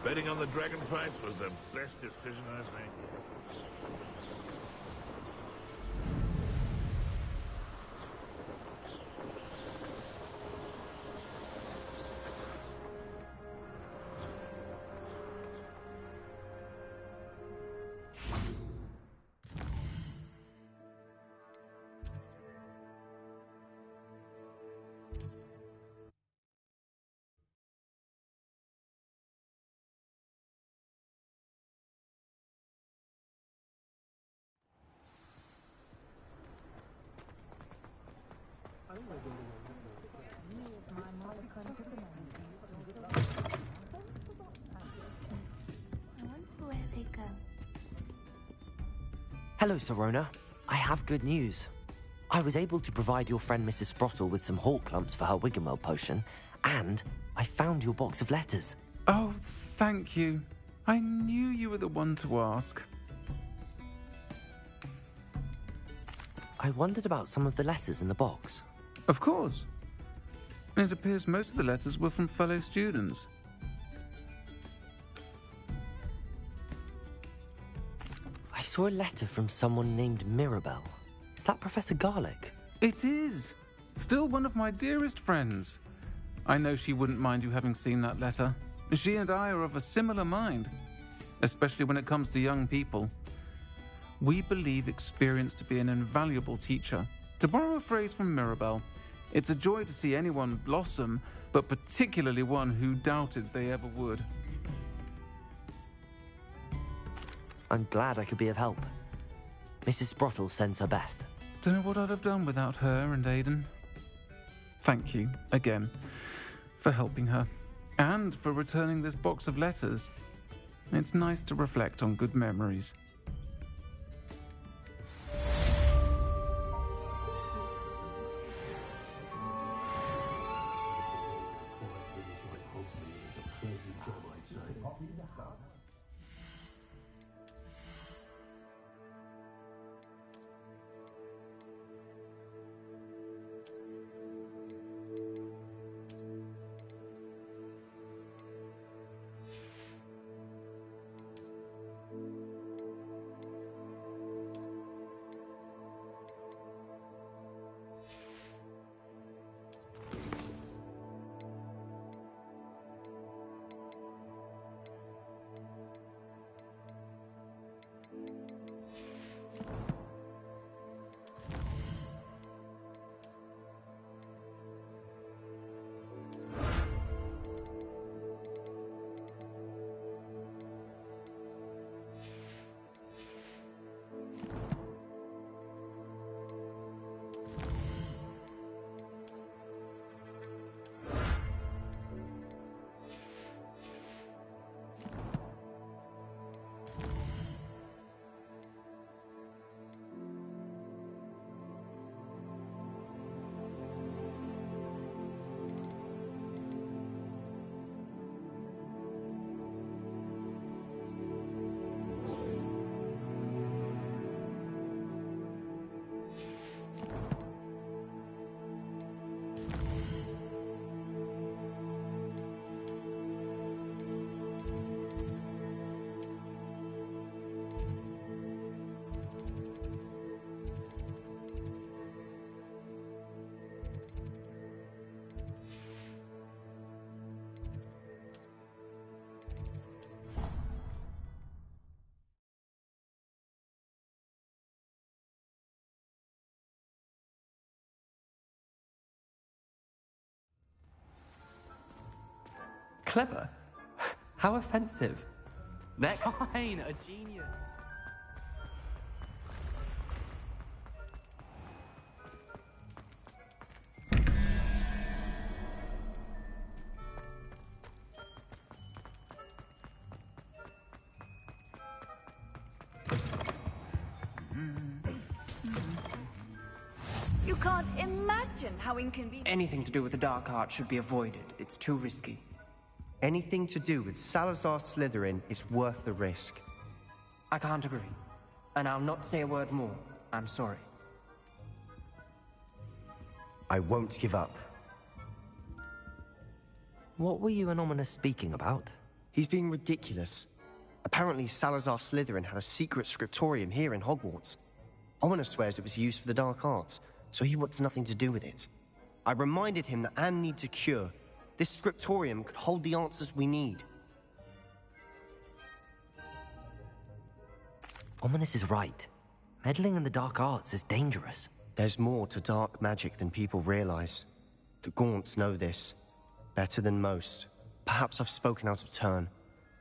Betting on the dragon fights was the best decision I've made. Hello, Sorona. I have good news. I was able to provide your friend Mrs. Sprottle with some hawk clumps for her Wiggenweld potion, and I found your box of letters. Oh, thank you. I knew you were the one to ask. I wondered about some of the letters in the box. Of course. It appears most of the letters were from fellow students. I saw a letter from someone named Mirabelle. Is that Professor Garlick? It is. Still one of my dearest friends. I know she wouldn't mind you having seen that letter. She and I are of a similar mind, especially when it comes to young people. We believe experience to be an invaluable teacher. To borrow a phrase from Mirabelle, it's a joy to see anyone blossom, but particularly one who doubted they ever would. I'm glad I could be of help. Mrs. Sprottle sends her best. Don't know what I'd have done without her and Aidan. Thank you, again, for helping her, and for returning this box of letters. It's nice to reflect on good memories. Clever? How offensive. Next. Fine, a genius. You can't imagine how inconvenient... Anything to do with the dark arts should be avoided. It's too risky. Anything to do with Salazar Slytherin is worth the risk. I can't agree. And I'll not say a word more. I'm sorry. I won't give up. What were you and Ominous speaking about? He's being ridiculous. Apparently Salazar Slytherin had a secret scriptorium here in Hogwarts. Ominous swears it was used for the dark arts, so he wants nothing to do with it. I reminded him that Anne needs a cure. This scriptorium could hold the answers we need. Ominous is right. Meddling in the dark arts is dangerous. There's more to dark magic than people realize. The Gaunts know this. Better than most. Perhaps I've spoken out of turn.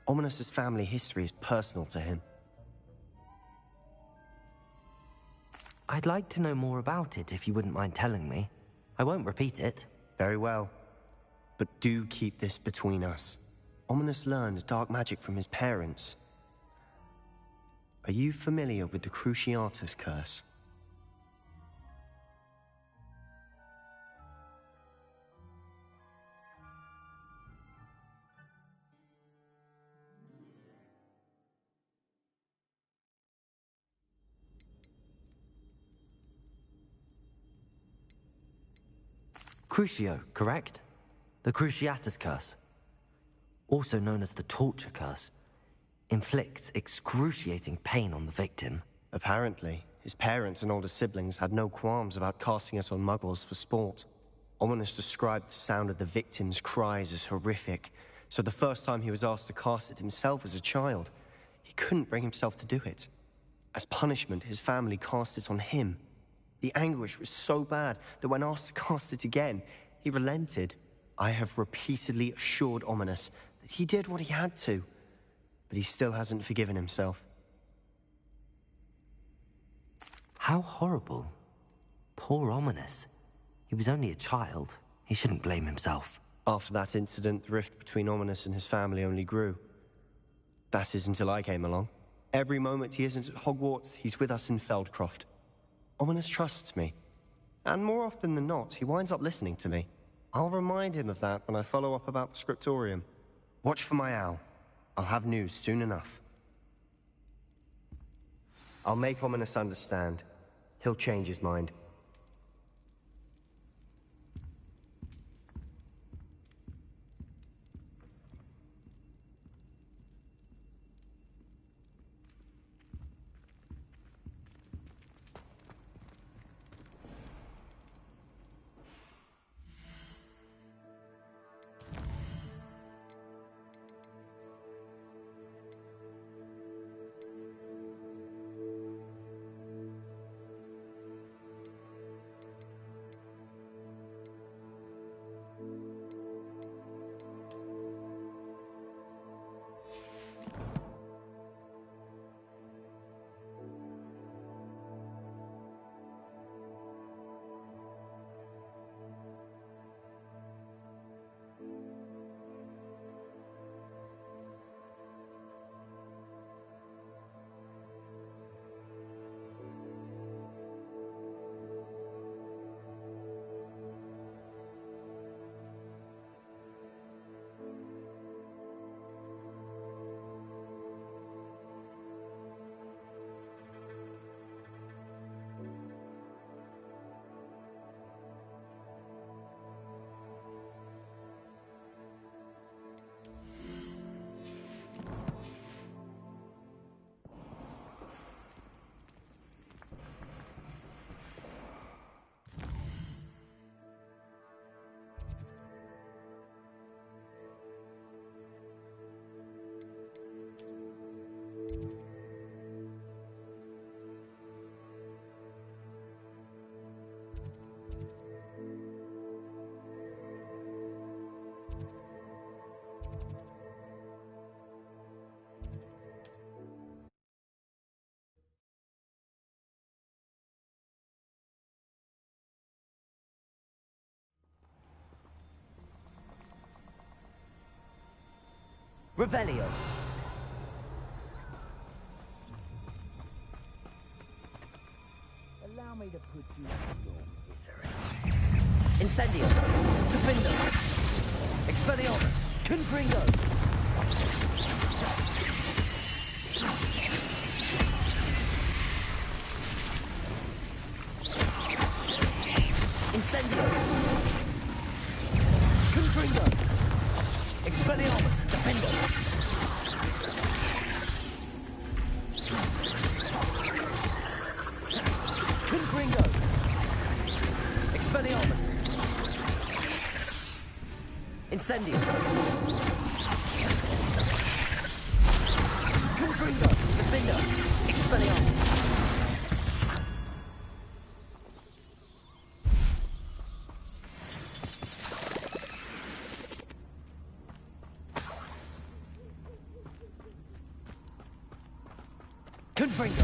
Ominous's family history is personal to him. I'd like to know more about it if you wouldn't mind telling me. I won't repeat it. Very well. But do keep this between us. Ominous learned dark magic from his parents. Are you familiar with the Cruciatus curse? Crucio, correct? The Cruciatus curse. Also known as the torture curse. Inflicts excruciating pain on the victim. Apparently, his parents and older siblings had no qualms about casting it on muggles for sport. Ominous described the sound of the victim's cries as horrific, so the first time he was asked to cast it himself as a child, he couldn't bring himself to do it. As punishment, his family cast it on him. The anguish was so bad that when asked to cast it again, he relented. I have repeatedly assured Ominous that he did what he had to, but he still hasn't forgiven himself. How horrible. Poor Ominous. He was only a child. He shouldn't blame himself. After that incident, the rift between Ominous and his family only grew. That is until I came along. Every moment he isn't at Hogwarts, he's with us in Feldcroft. Ominous trusts me. And more often than not, he winds up listening to me. I'll remind him of that when I follow up about the scriptorium. Watch for my owl. I'll have news soon enough. I'll make Ominous understand. He'll change his mind. Revelio. Allow me to put you in your Incendio. Defender. Expelliarmus. Confringo. Incendio. Confringo. Expelliarmus. Defender. Confringo. Expelliarmus. Incendio. Confringo. Defender. Expelliarmus. Confringo.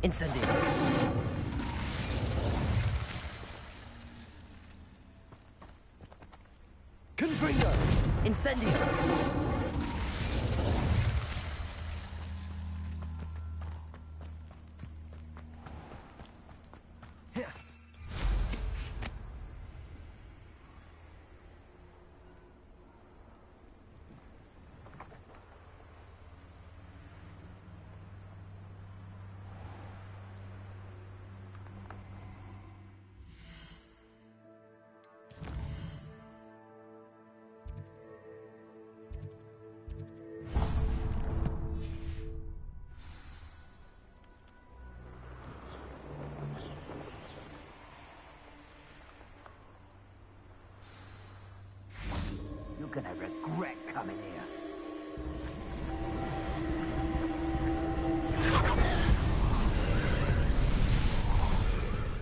Incendio. Confringo. Incendio. You're gonna regret coming here.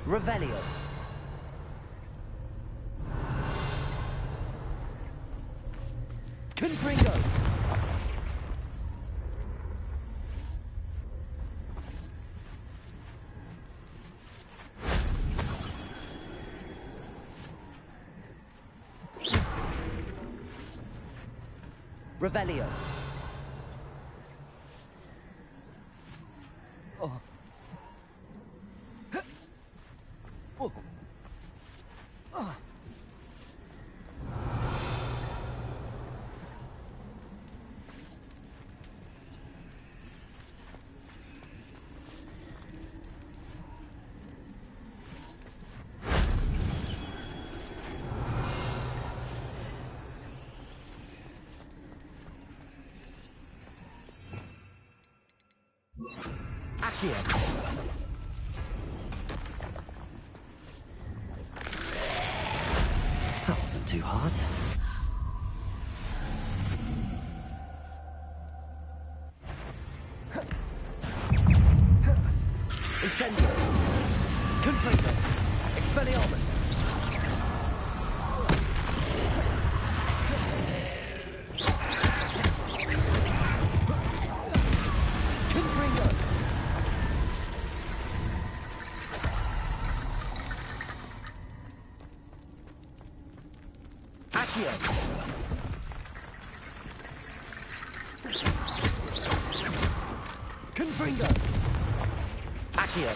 Revelio. Confringo. Revelio. Oh. Oh. Oh. Accio. That wasn't too hard. Incendio. Confringo. Expelliarmus. Confringo. Accio. Confringo. Accio.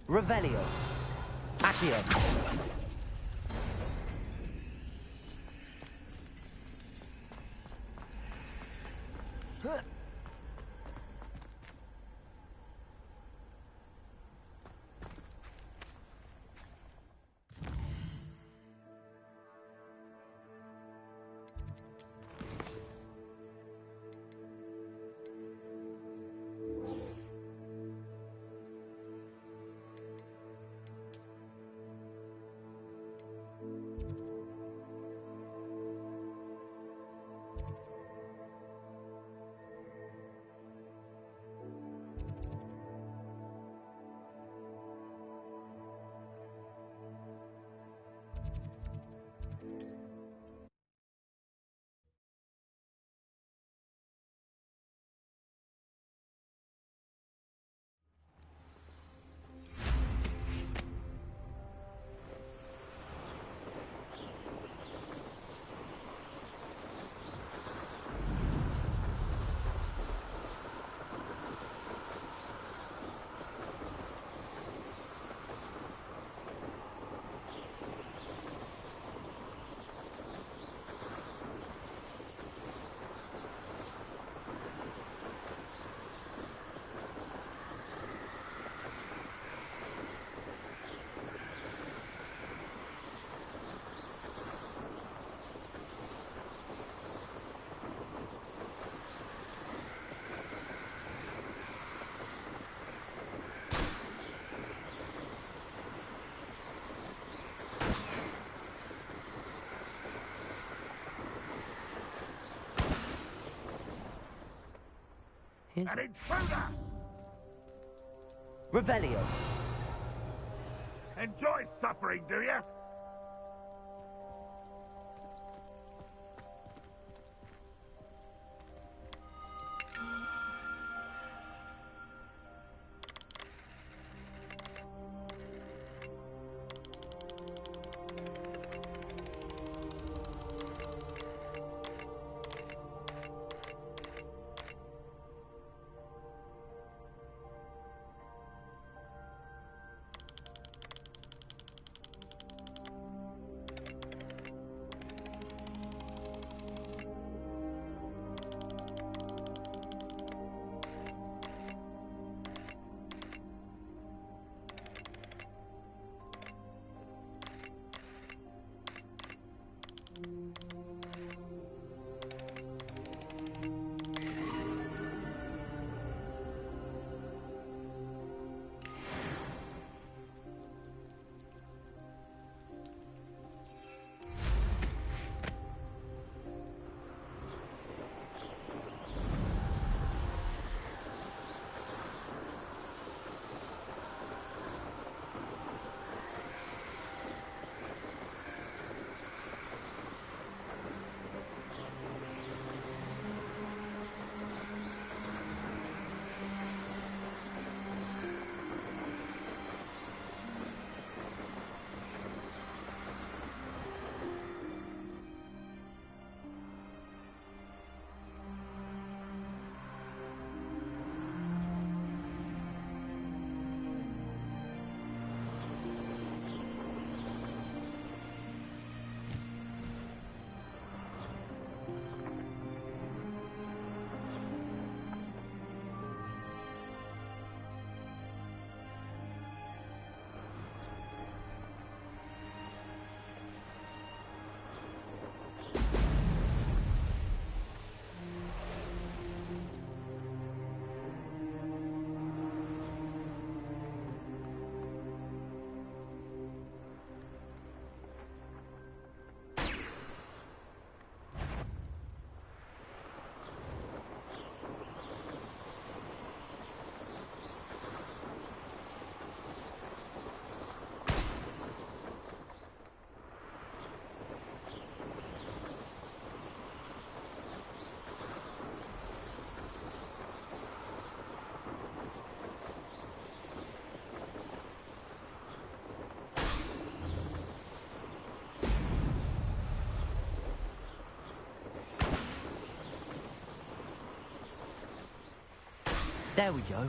Revelio. Accio. Here's An intruder! Revelio. Enjoy suffering, do you? There we go.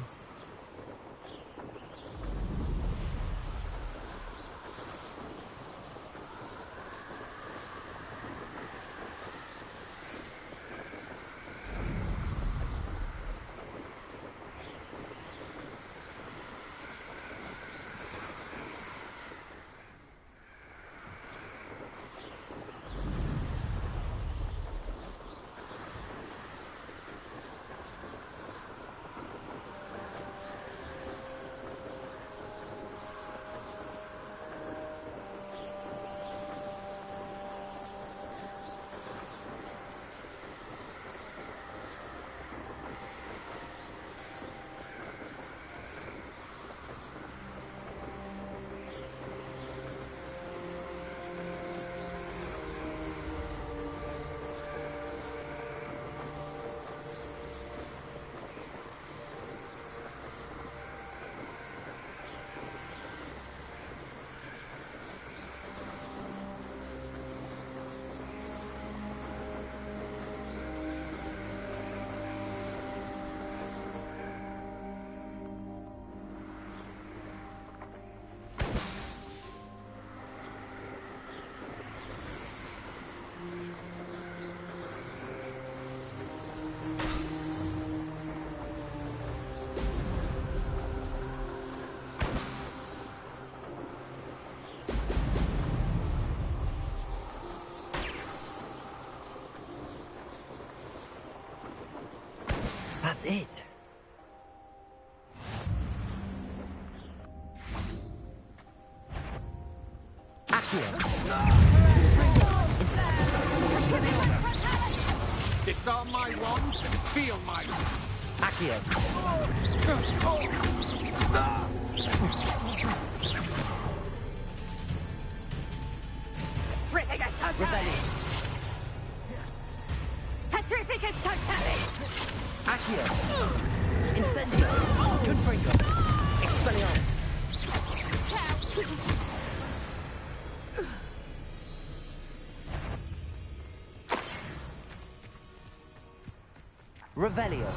That's it. Disarm my wand and feel my Accio. Rebellion. Petrificus totalis! Accio. Incendio. Confringo. Expelliarmus. Revelio.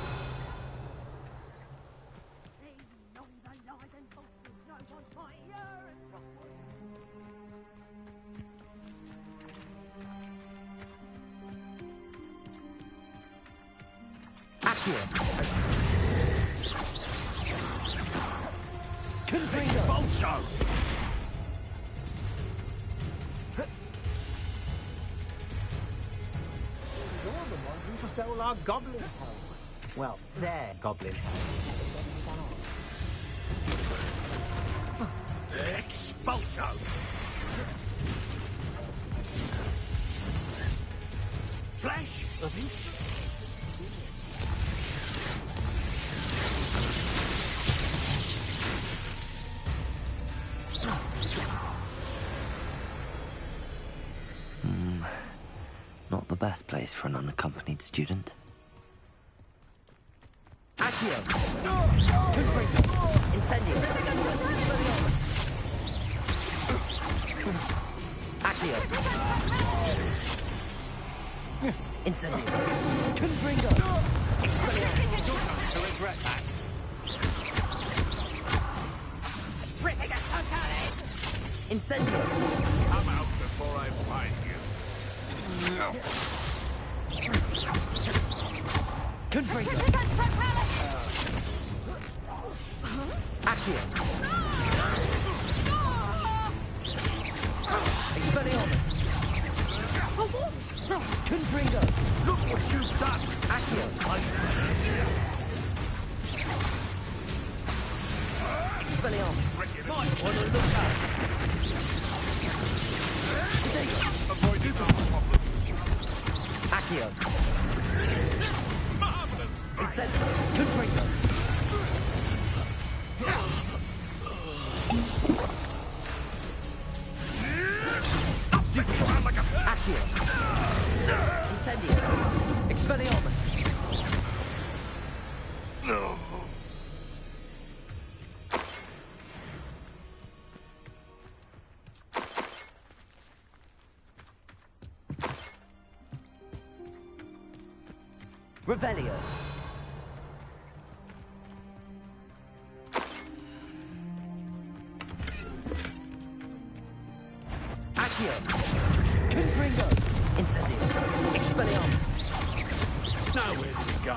Accio. Confringo. Expulso! You're the ones who stole our goblin home. Well, their goblin home. Expulso! Flash of instant. Not the best place for an unaccompanied student. Accio! Confringo! Incendio! Expelliarmus! Accio! Incendio! Confringo! Expelliarmus! You're going to regret that. Incendio! Come out before I find you. Confringo! Accio! Expelliarmus! Confringo! Look what you've done! Accio! Expelliarmus! Fight On the lookout! Avoid the problem. Accio! Marvelous! Incendio! Confringo! Accio! Incendio! Expelliarmus! No. Revelio! Accio! Confringo! Incendio! Expelliarmus! Now where did he go?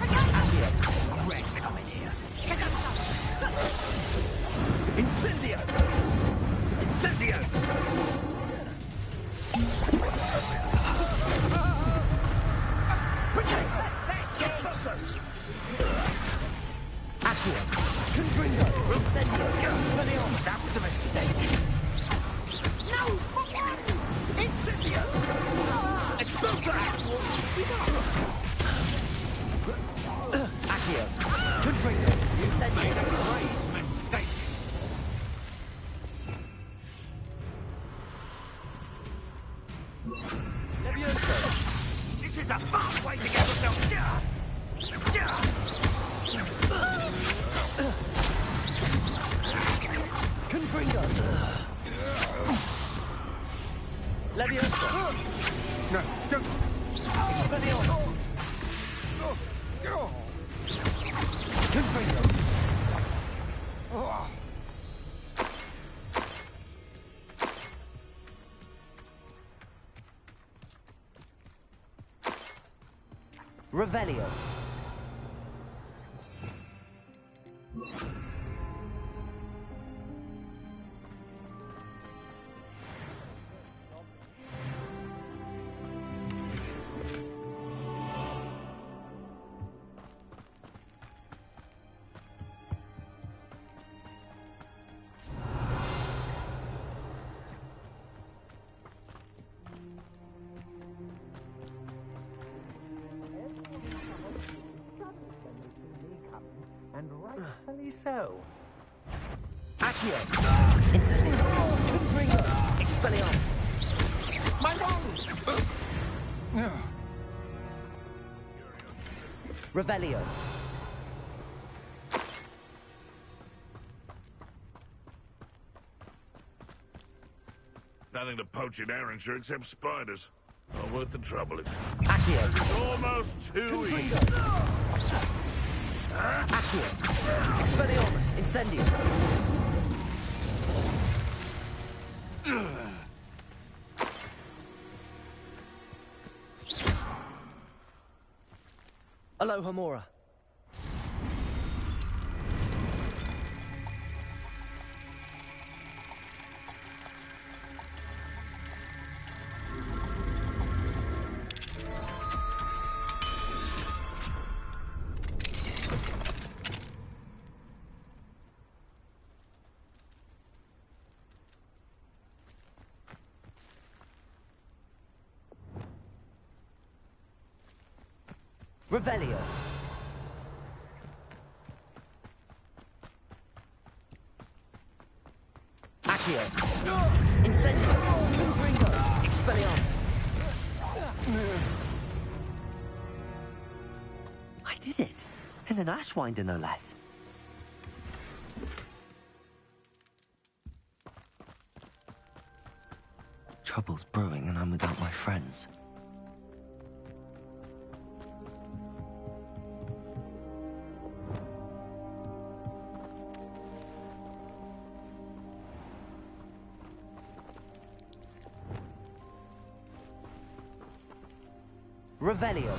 Accio! Red coming here. Incendio! Incendio! Accio! Confringo! Incendio! Expelliarmus! That was a mistake. No! Incendio! Expulso! Accio! Confringo! Incendio! Great mistake. Levioso! This is a fast way to get yourself. Confringo! Levioso! No, don't. Expelliarmus! Confringo! Revelio! Maybe so. Accio! Incendio! Confringo! Expelliarmus! My wrongs! Revelio! Nothing to poach in Arrynshire except spiders. Not worth the trouble. Accio! It's almost too easy. Accio! Expelliarmus! Incendio! Aloha Mora. Revelio. Accio. Incendio. Confringo. Expelliarmus. I did it. In an Ashwinder, no less. Trouble's brewing and I'm without my friends. Revelio.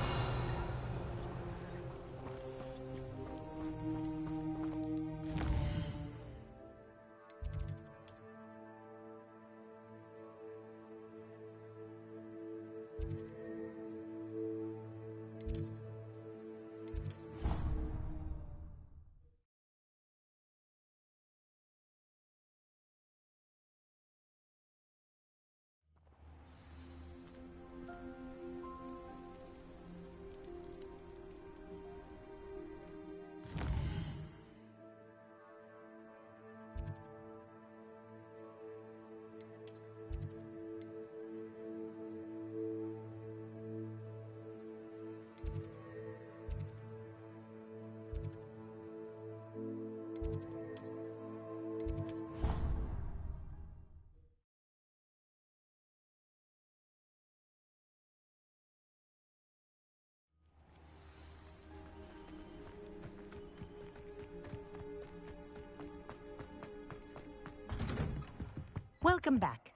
Welcome back.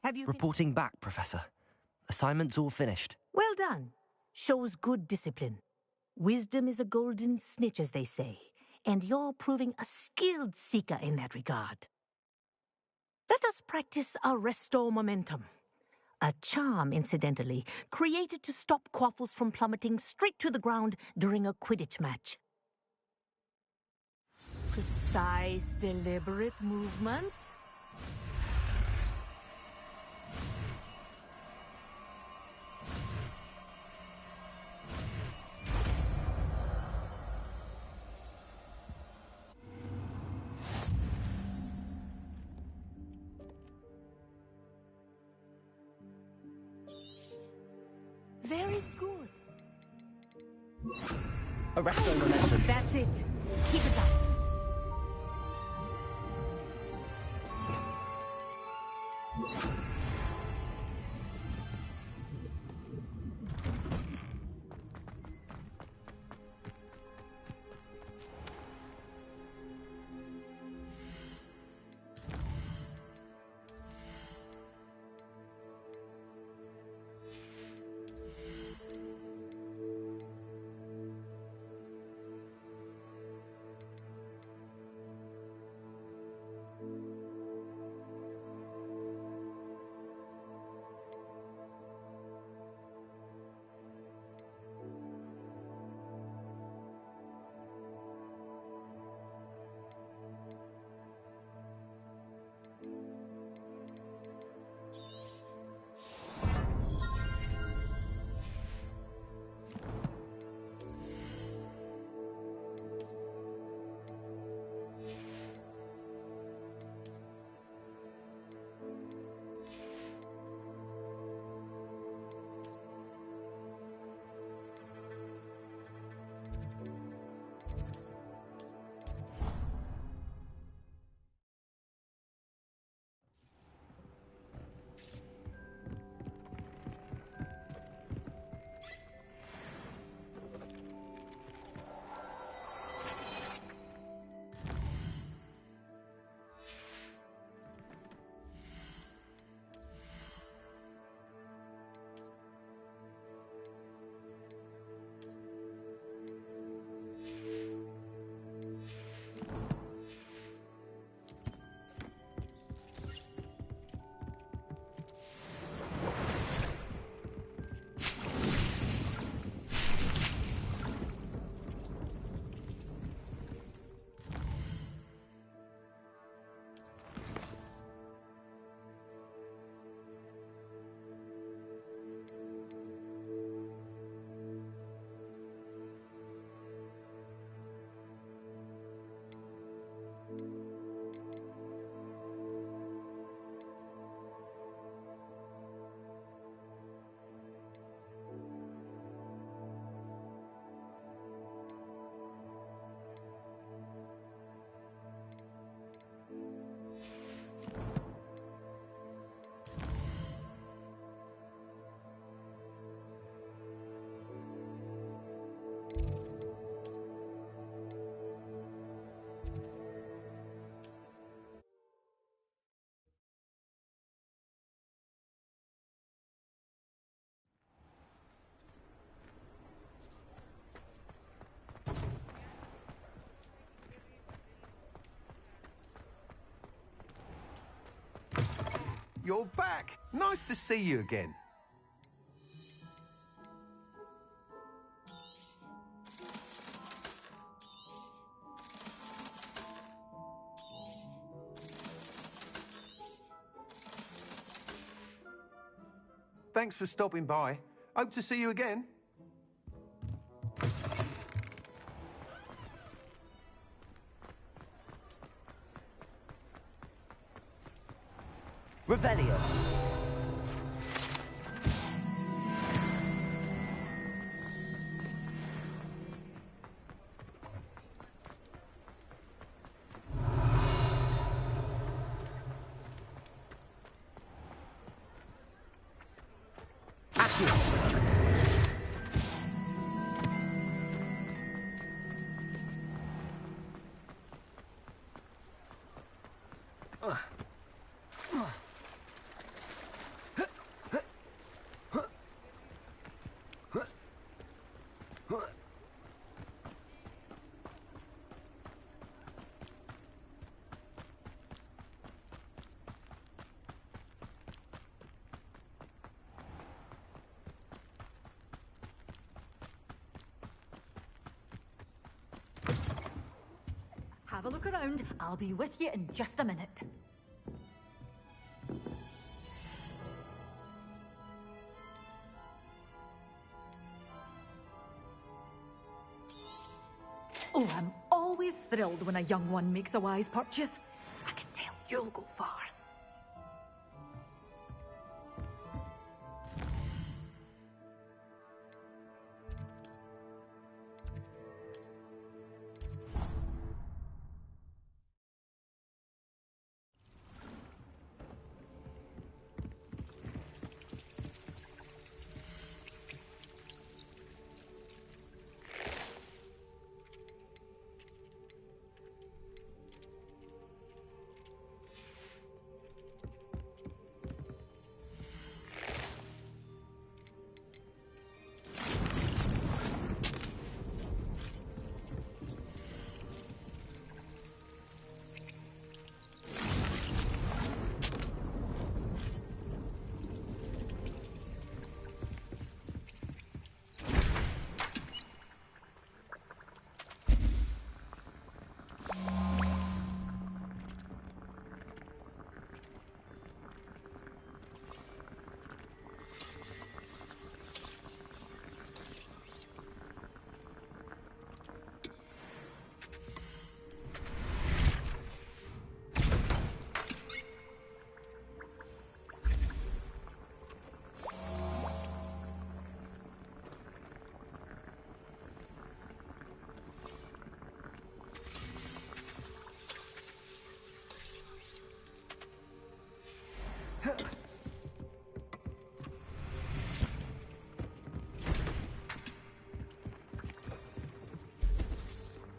Have you... Reporting back, Professor. Assignment's all finished. Well done. Shows good discipline. Wisdom is a golden snitch, as they say, and you're proving a skilled seeker in that regard. Let us practice our restore momentum. A charm, incidentally, created to stop quaffles from plummeting straight to the ground during a Quidditch match. Precise, deliberate movements. Very good. Arresto momentum. That's it. Keep it up. you're back. Nice to see you again. Thanks for stopping by. Hope to see you again. Revelio. Have a look around. I'll be with you in just a minute. Oh, I'm always thrilled when a young one makes a wise purchase. I can tell you'll go far.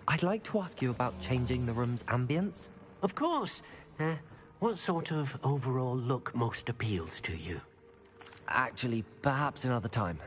I'd like to ask you about changing the room's ambience. Of course. What sort of overall look most appeals to you? Actually, perhaps another time.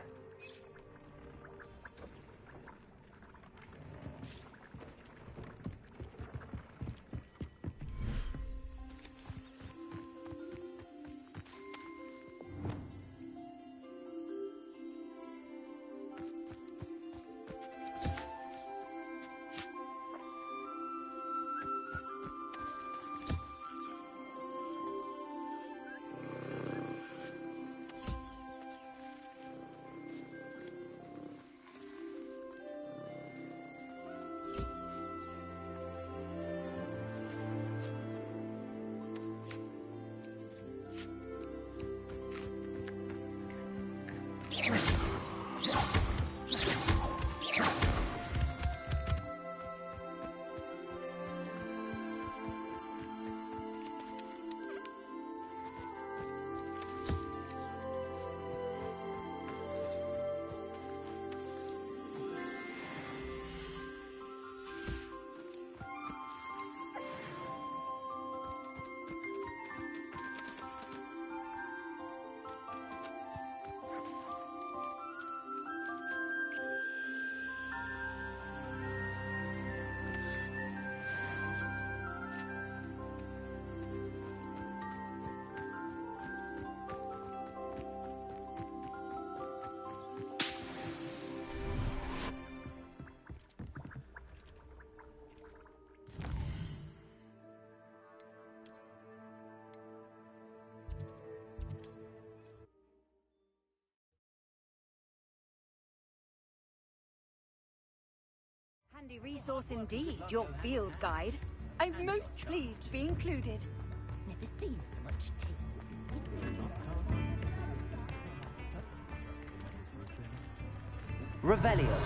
handy resource indeed, your field guide. I'm most pleased to be included. Never seen so much tea. Revelio.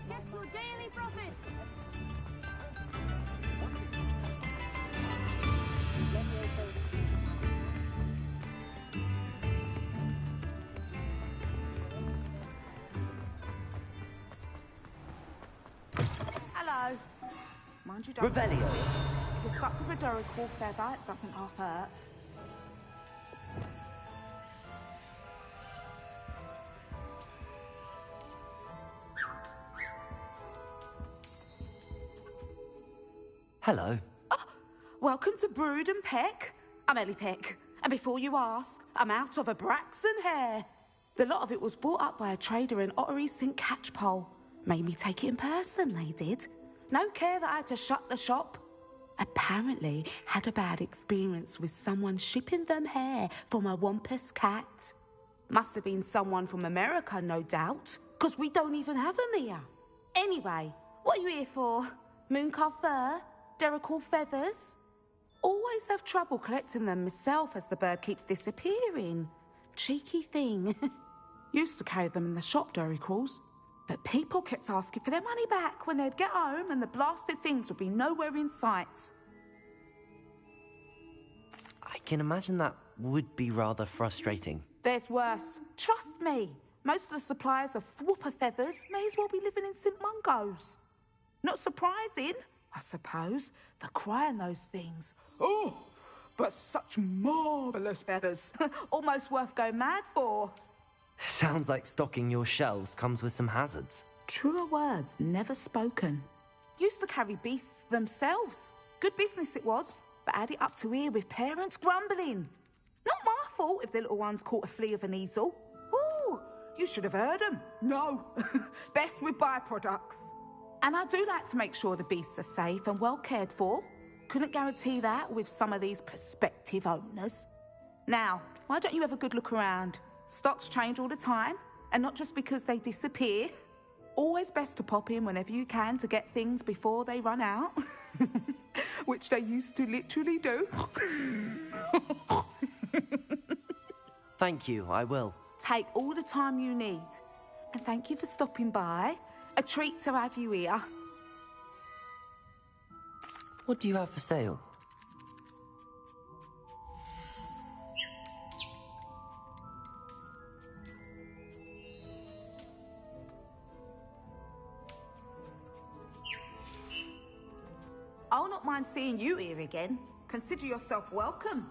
Get your daily profit! Hello. Mind you don't. Revelio. If you're stuck with a Dorical feather, it doesn't half hurt. Hello. Welcome to Brood and Peck. I'm Ellie Peck. And before you ask, I'm out of a Braxton hair. The lot of it was bought up by a trader in Ottery St. Catchpole. Made me take it in person, they did. No care that I had to shut the shop. Apparently had a bad experience with someone shipping them hair from a Wampus cat. Must have been someone from America, no doubt, because we don't even have them here. Anyway, what are you here for? Mooncarved fur? Derical feathers? Always have trouble collecting them myself as the bird keeps disappearing. Cheeky thing. Used to carry them in the shop, Dericals. But people kept asking for their money back when they'd get home and the blasted things would be nowhere in sight. I can imagine that would be rather frustrating. There's worse. Trust me. Most of the suppliers of whooper feathers may as well be living in St. Mungo's. Not surprising, I suppose, the cry on those things. Oh, but such marvellous feathers. Almost worth going mad for. Sounds like stocking your shelves comes with some hazards. Truer words never spoken. Used to carry beasts themselves. Good business it was, but add it up to here with parents grumbling. Not my fault if the little ones caught a flea of an easel. Ooh, you should have heard them. No, best with byproducts. And I do like to make sure the beasts are safe and well cared for. Couldn't guarantee that with some of these prospective owners. Now, why don't you have a good look around? Stocks change all the time, and not just because they disappear. Always best to pop in whenever you can to get things before they run out. Which they used to literally do. Thank you, I will. Take all the time you need. And thank you for stopping by. A treat to have you here. What do you have for sale? I'll not mind seeing you here again. Consider yourself welcome.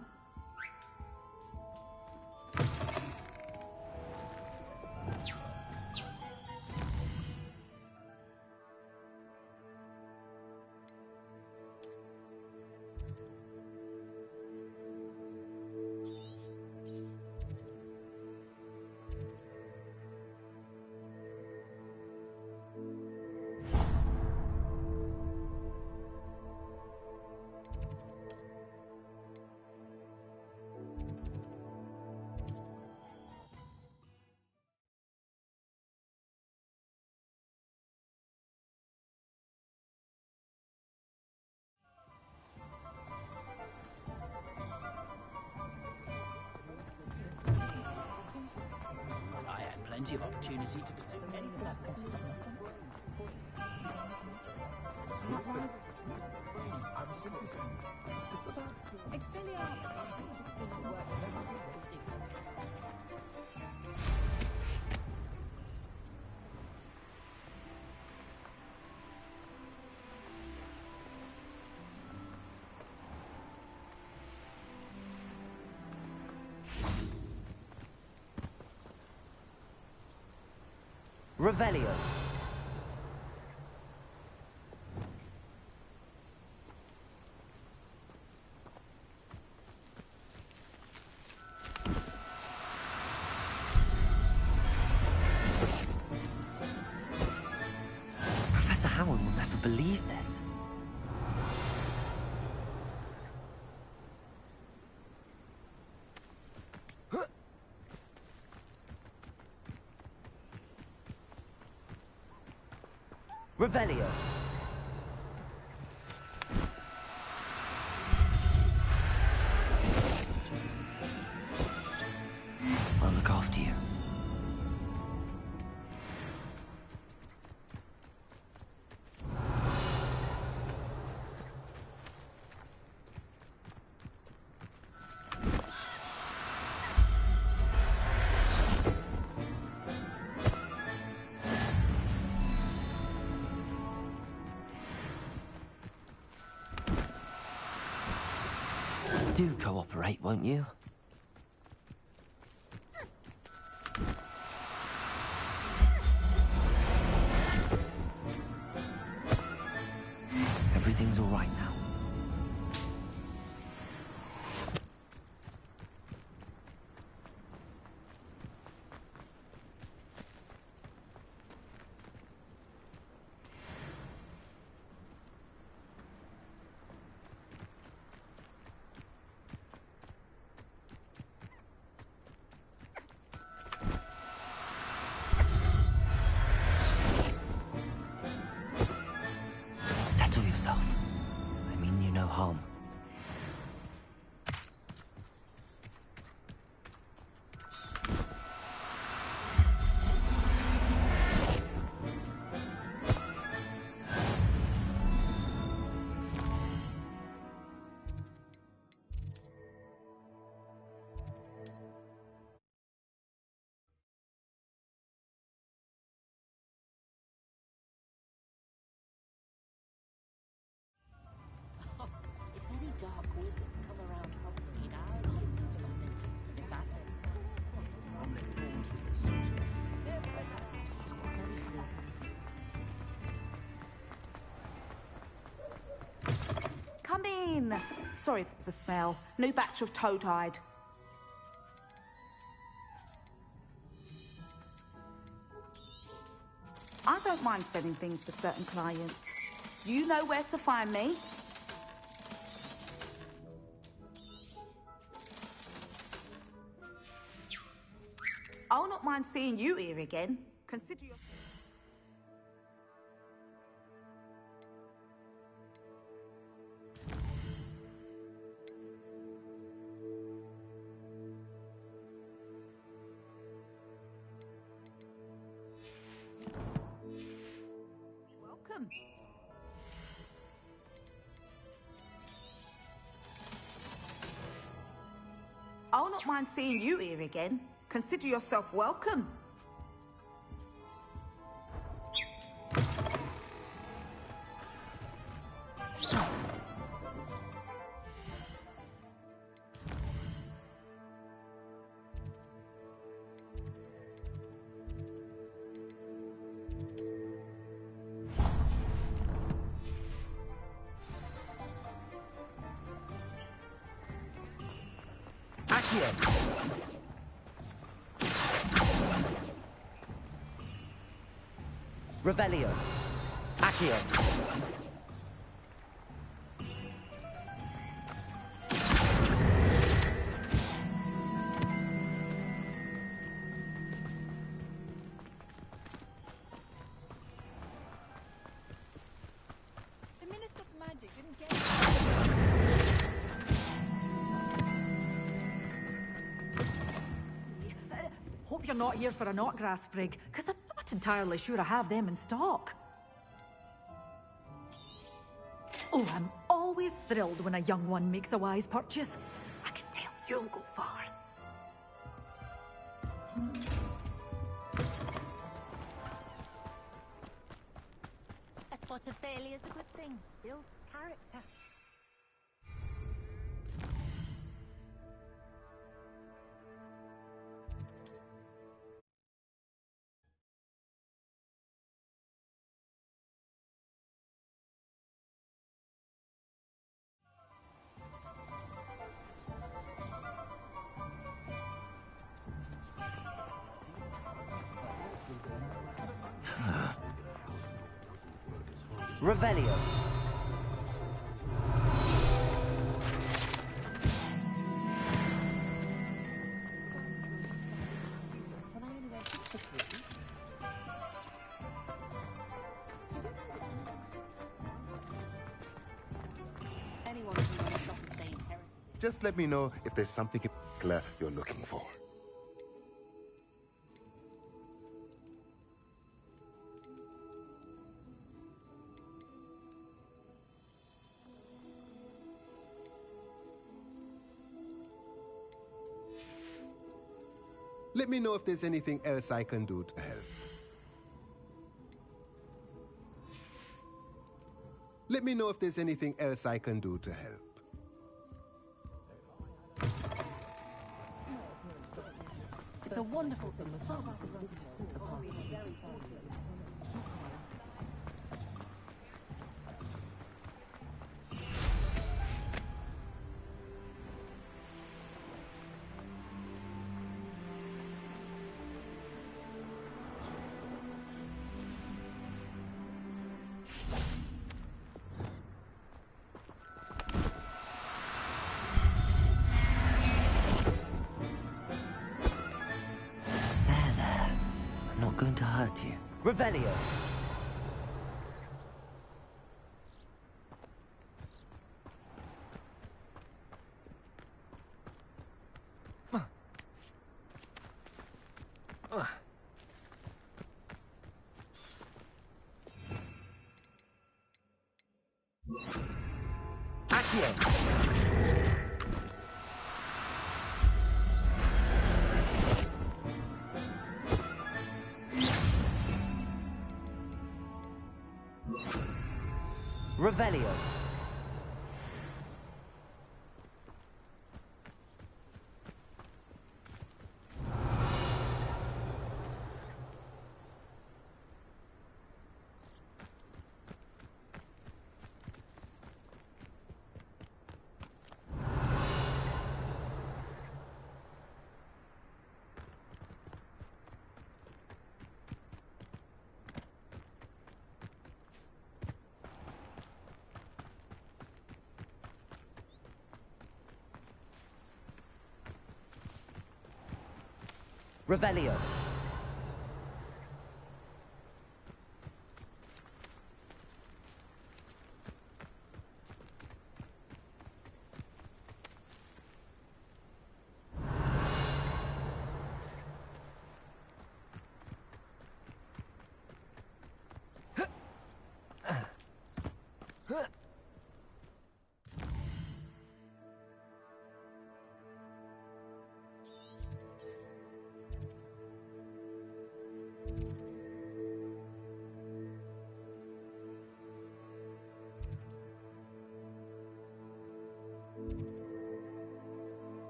I had plenty of opportunity to pursue anything I've considered. Revelio. Professor Howard will never believe this. Revelio. I'll look after you. Do cooperate, won't you? Everything's all right now. Settle yourself. I mean you no harm. If any dark wizards come around Hogsmeade, I'll give them something to snip at. Come in. Sorry if there's a smell. New batch of toe-tied. I don't mind selling things for certain clients. You know where to find me. I'll not mind seeing you here again. Consider your... Welcome. I'll not mind seeing you here again. Consider yourself welcome. Revelio. Accio. The Minister of Magic didn't get Hope you're not here for a knotgrass sprig, because I'm not entirely sure I have them in stock. Oh, I'm always thrilled when a young one makes a wise purchase. I can tell you'll go far. A spot of failure's a good thing. Builds character. Revelio. Just let me know if there's something in particular you're looking for. Let me know if there's anything else I can do to help. Let me know if there's anything else I can do to help. It's a wonderful thing. I'm not going to hurt you. Revelio! Revelio. Revelio.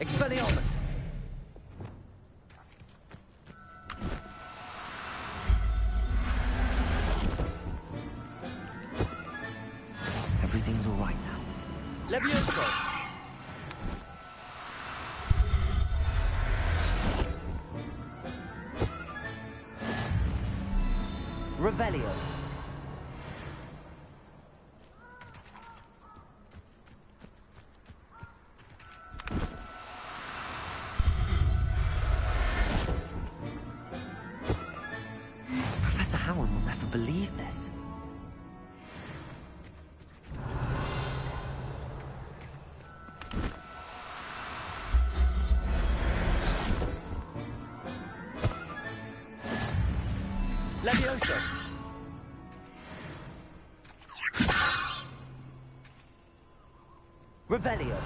Expelliarmus! Everything's all right now. Levioso! Revelio. Professor Howard will never believe this. Levioso! Revelio.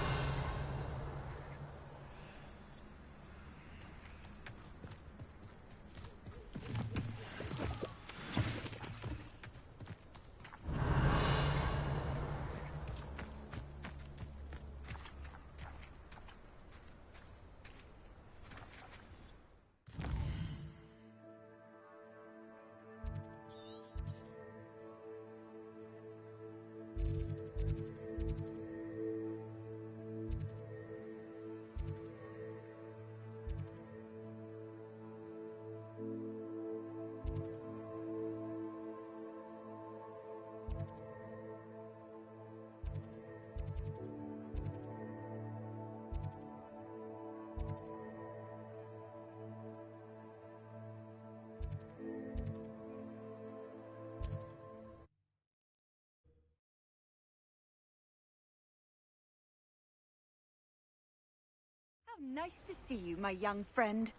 How nice to see you, my young friend.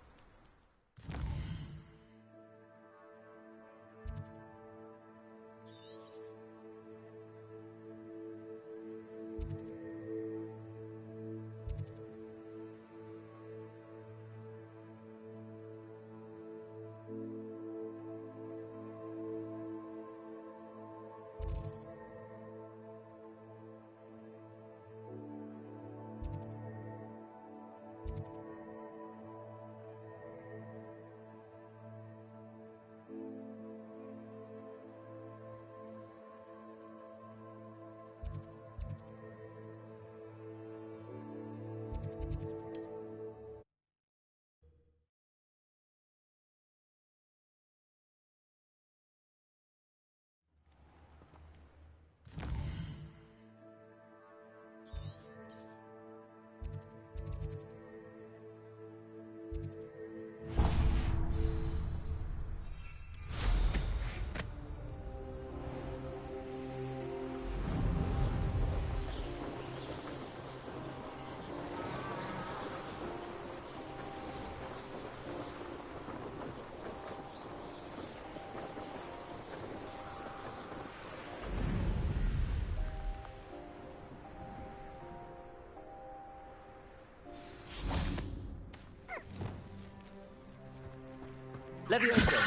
Levioso!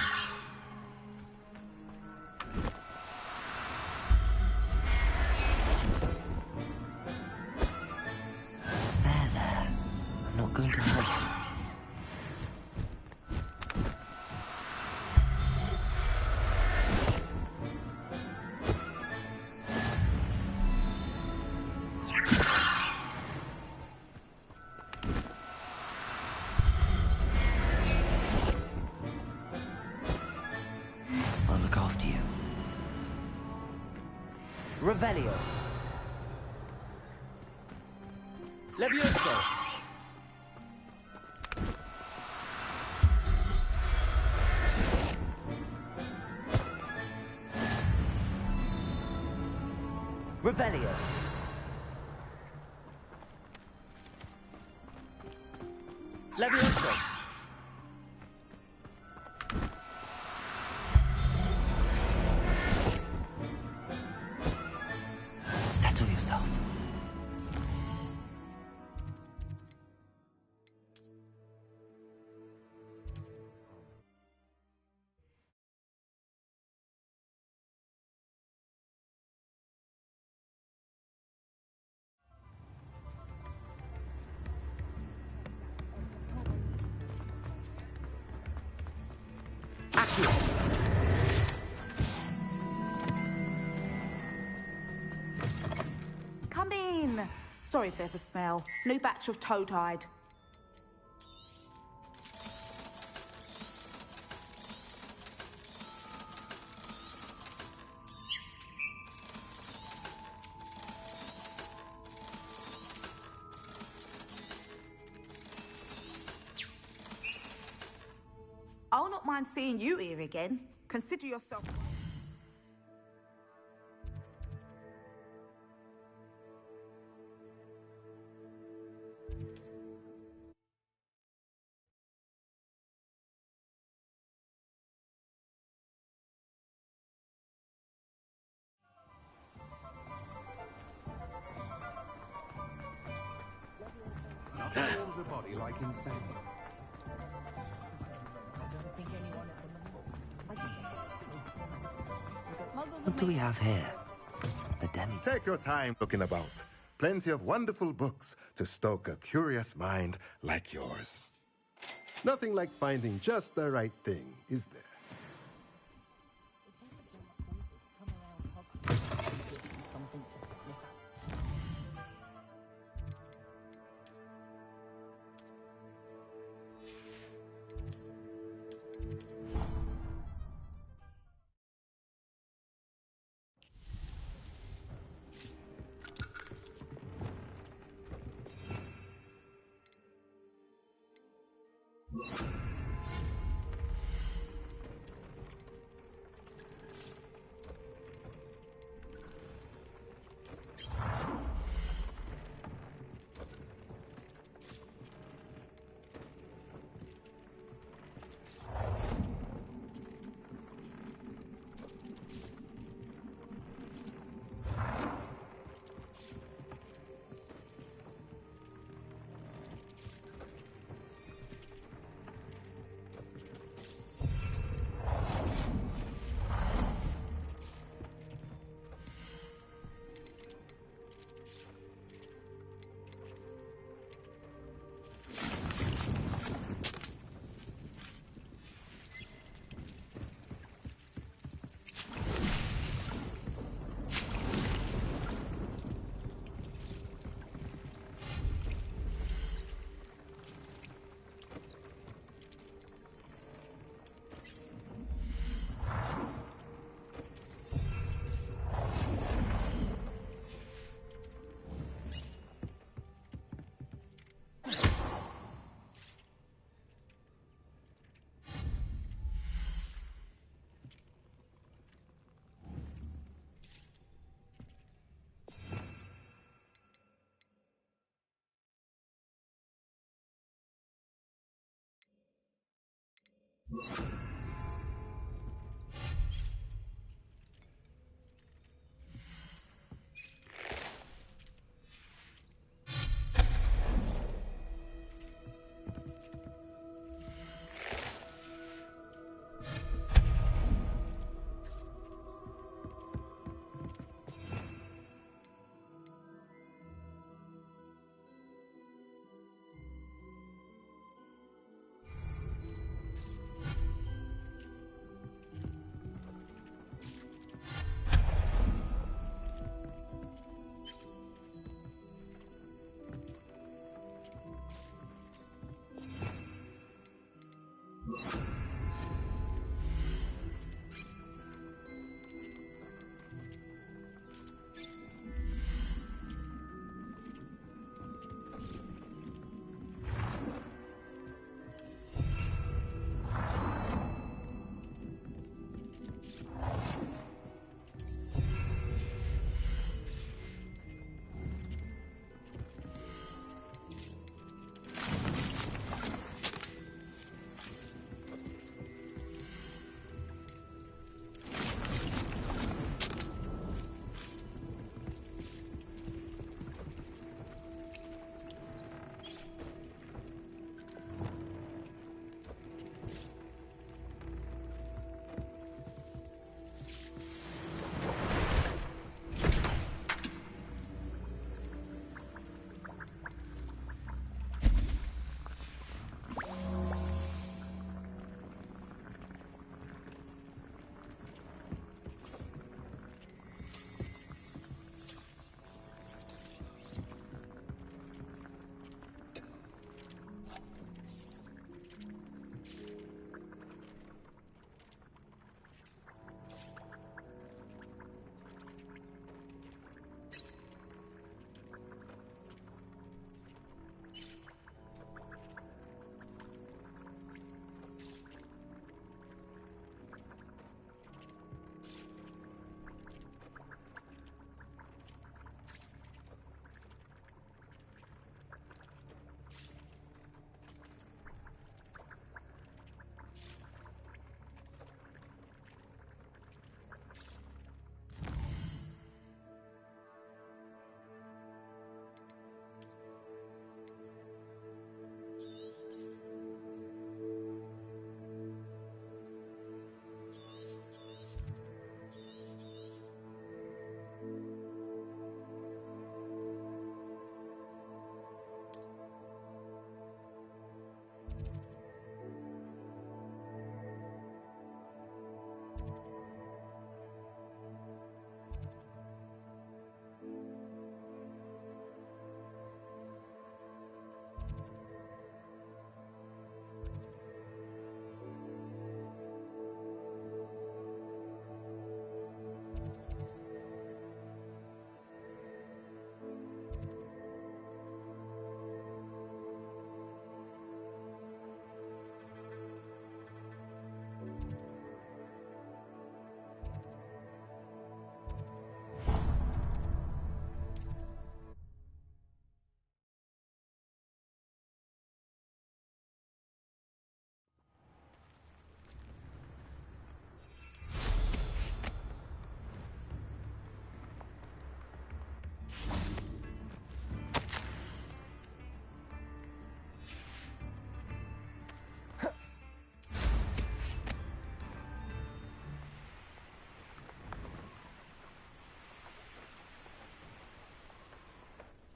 There. I'm not going to hurt you. I'll look after you. Revelio. Levioso. Revelio. Levioso. Settle yourself. Come in. Sorry if there's a smell. New batch of toad-hide. I'll not mind seeing you here again. Consider yourself... Nothing warms a body like insane. What do we have here? A demi. Take your time looking about. Plenty of wonderful books to stoke a curious mind like yours. Nothing like finding just the right thing, is there?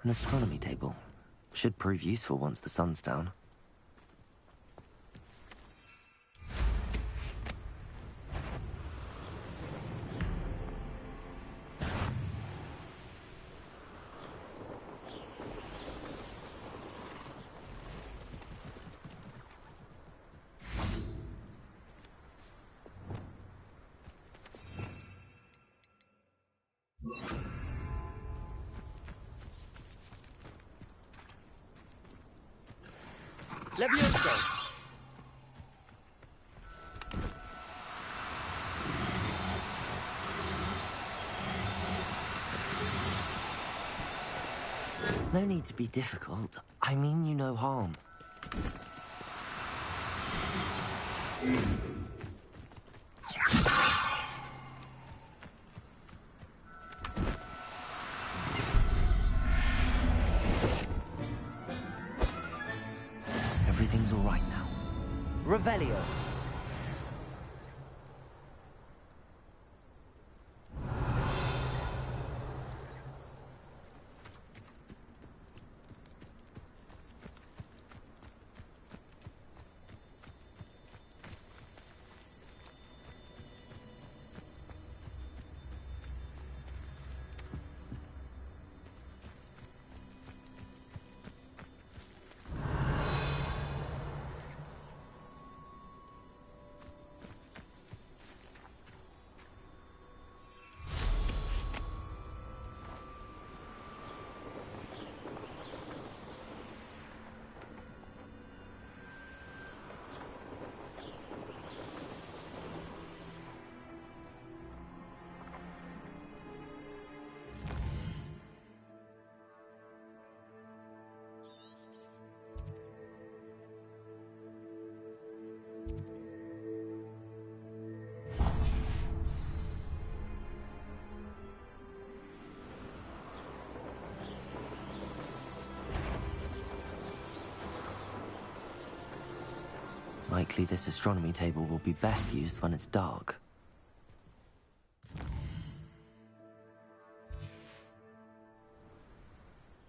An astronomy table. Should prove useful once the sun's down. Levioso! No need to be difficult. I mean you no harm. Everything's all right now. Revelio. Likely this astronomy table will be best used when it's dark.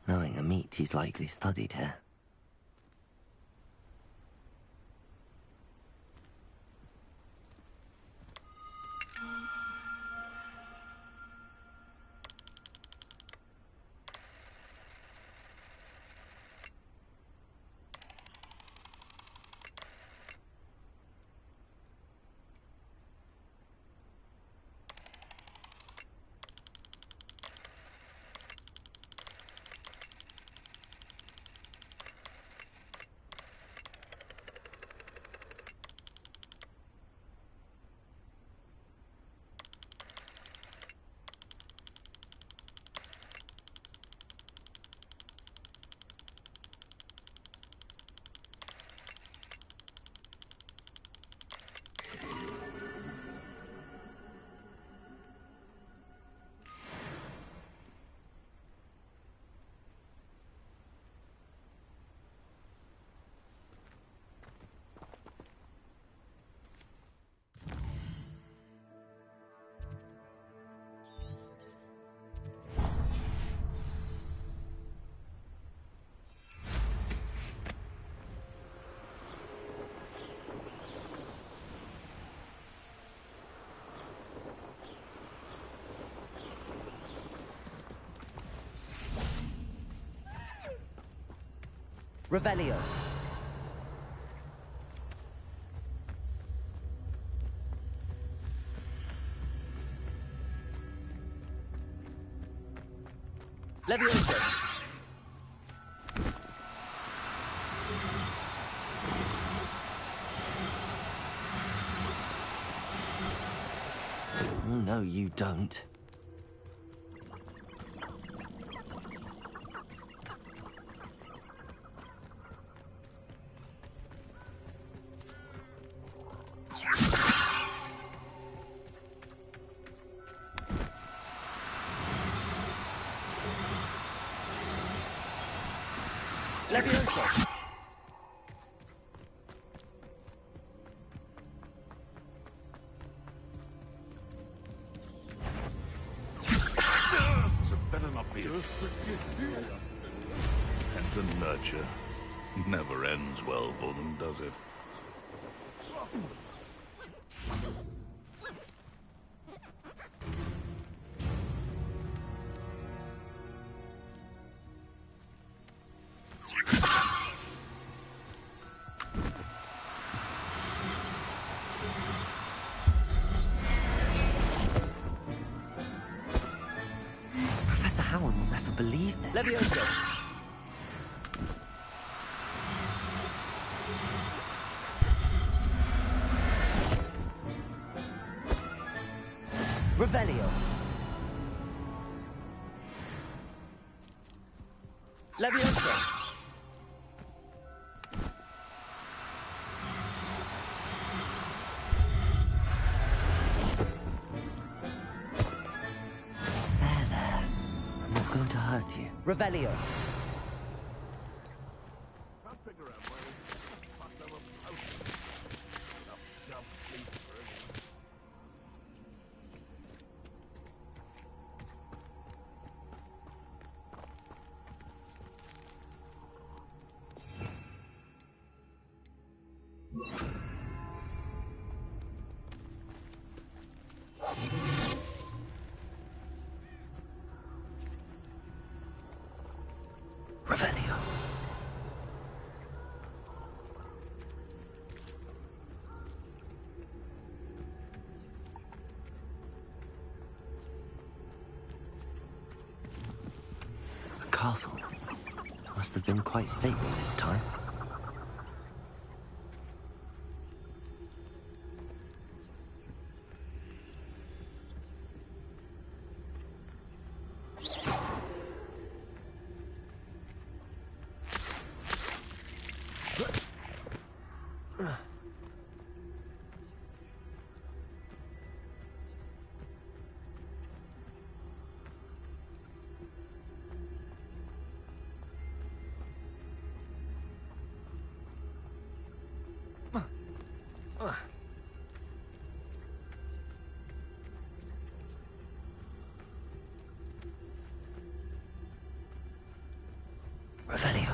Knowing Amit, he's likely studied here. Revelio. Levioso. Oh, no, you don't. Levioso. So better not be. And to nurture never ends well for them, does it? Professor Howard will never believe this. Levioso. Revelio. Levioso. Revelio. Can't figure out why they fucked them up out. Jump, please, further. Revelio. A castle. Must have been quite stately in its time. Revelio.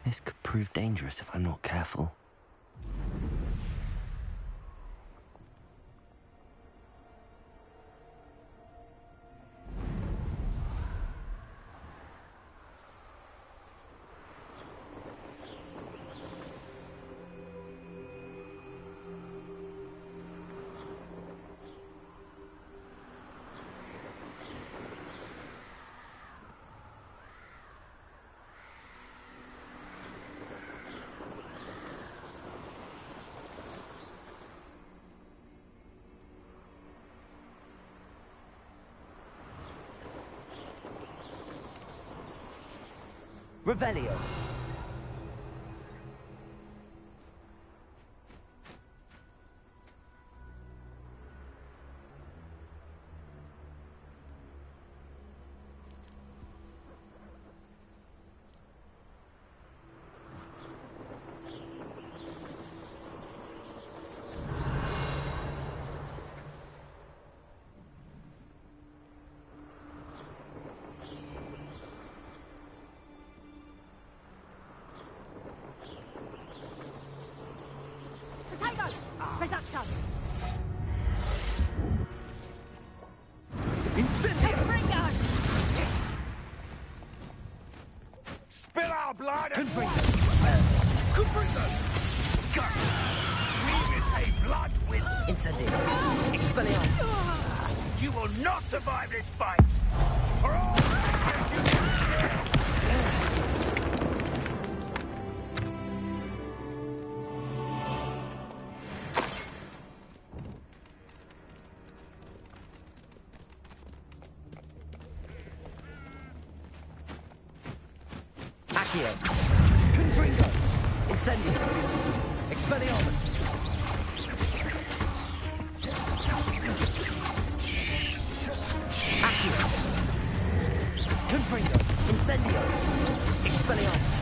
This could prove dangerous if I'm not careful. Revelio. Spill our blood and we retain blood with Incendio. Expelliarmus. You will not survive this fight! For all Accio. Confringo. Incendio. Expelliarmus. Accio. Confringo. Incendio. Expelliarmus.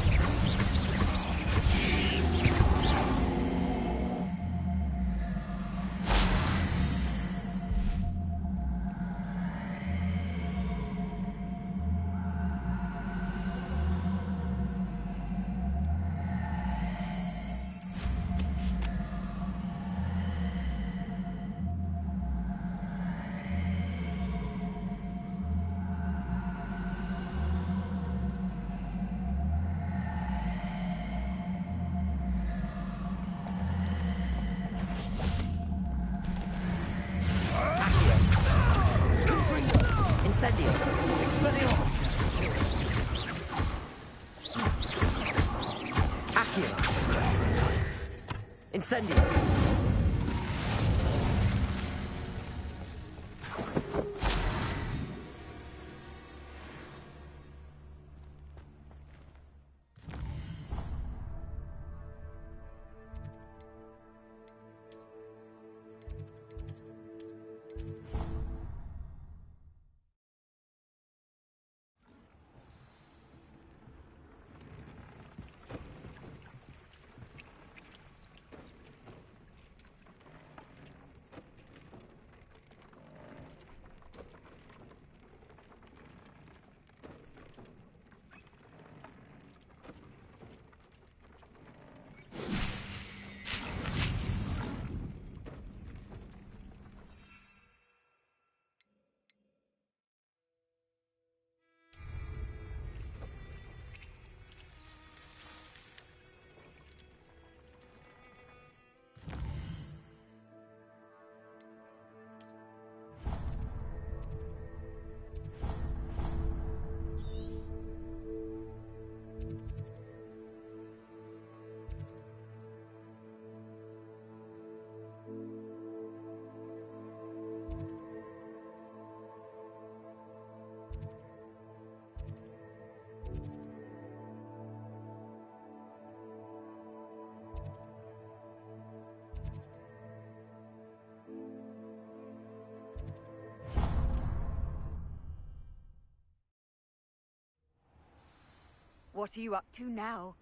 Incendio. Expelliarmus. Accio. Incendio. What are you up to now?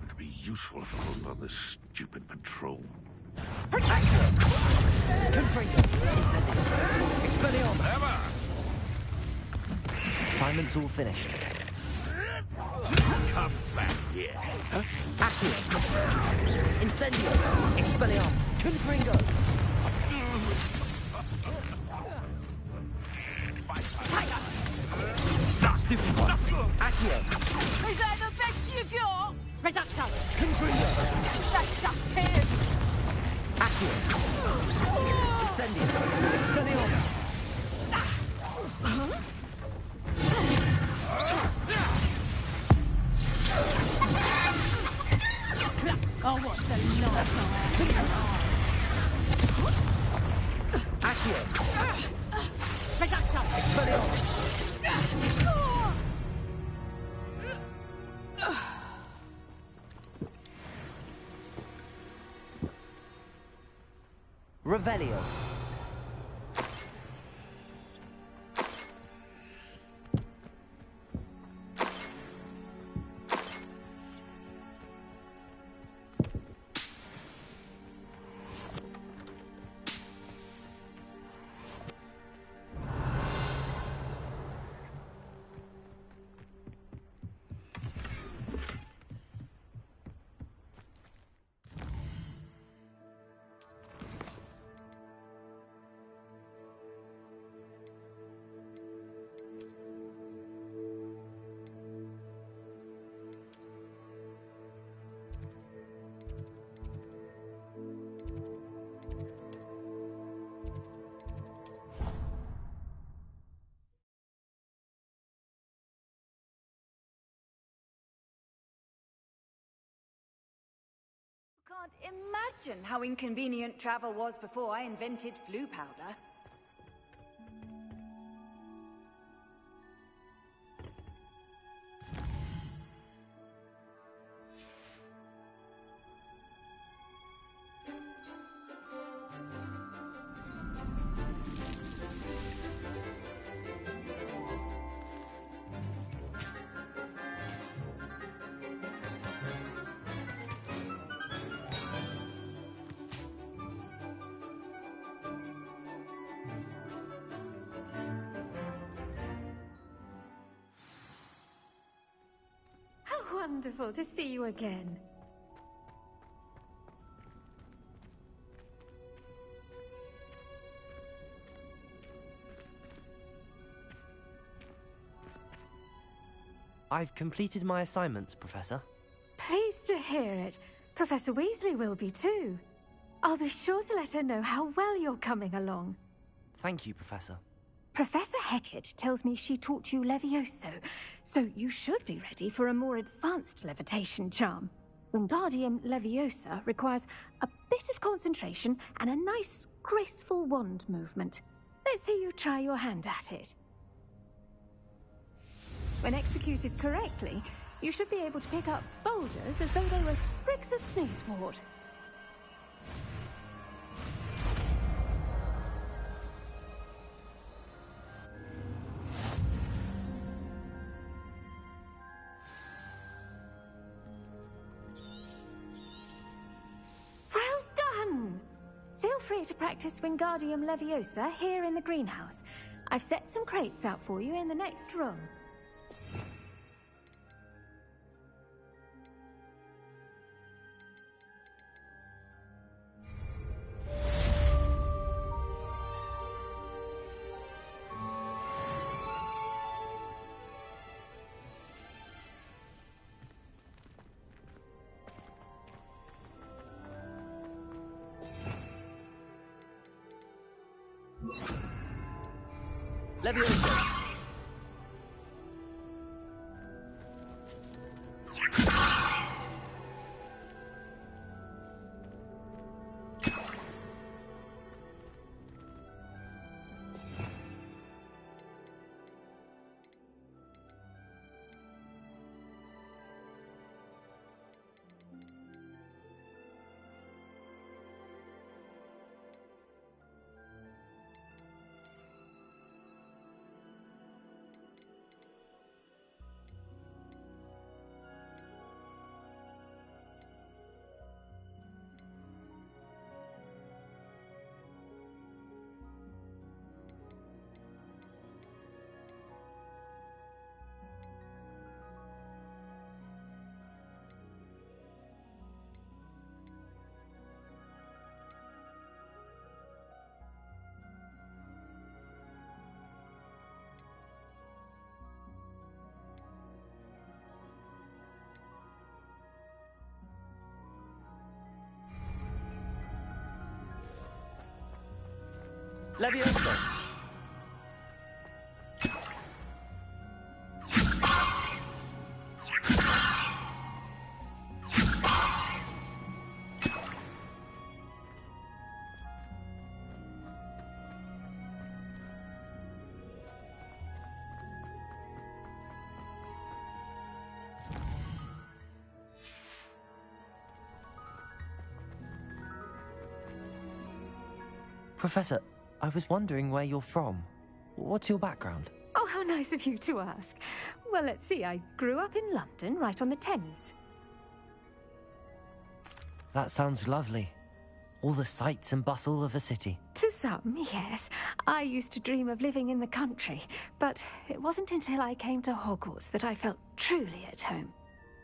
It'll be useful if I wasn't on this stupid patrol. Assignment's all finished. Come back here. Accio! Incendio! Expelliarmus! Confringo! Stupid one! Accio! Is that the best you got? Reductor! Confringo! That's just him! Accio! Incendio! Expelliarmus! Oh, what's the knock? Accio! Reductor! Expelliarmus! Revelio. Can't imagine how inconvenient travel was before I invented flu powder. Wonderful to see you again. I've completed my assignments, Professor. Pleased to hear it. Professor Weasley will be too. I'll be sure to let her know how well you're coming along. Thank you, Professor. Professor Hecat tells me she taught you Levioso, so you should be ready for a more advanced levitation charm. Wingardium Leviosa requires a bit of concentration and a nice, graceful wand movement. Let's see you try your hand at it. When executed correctly, you should be able to pick up boulders as though they were sprigs of sneezewort. Feel free to practice Wingardium Leviosa here in the greenhouse. I've set some crates out for you in the next room. Leviosa! Levioso! Professor, I was wondering where you're from. What's your background? Oh, how nice of you to ask. Well, let's see. I grew up in London, right on the Thames. That sounds lovely. All the sights and bustle of a city. To some, yes. I used to dream of living in the country, but it wasn't until I came to Hogwarts that I felt truly at home.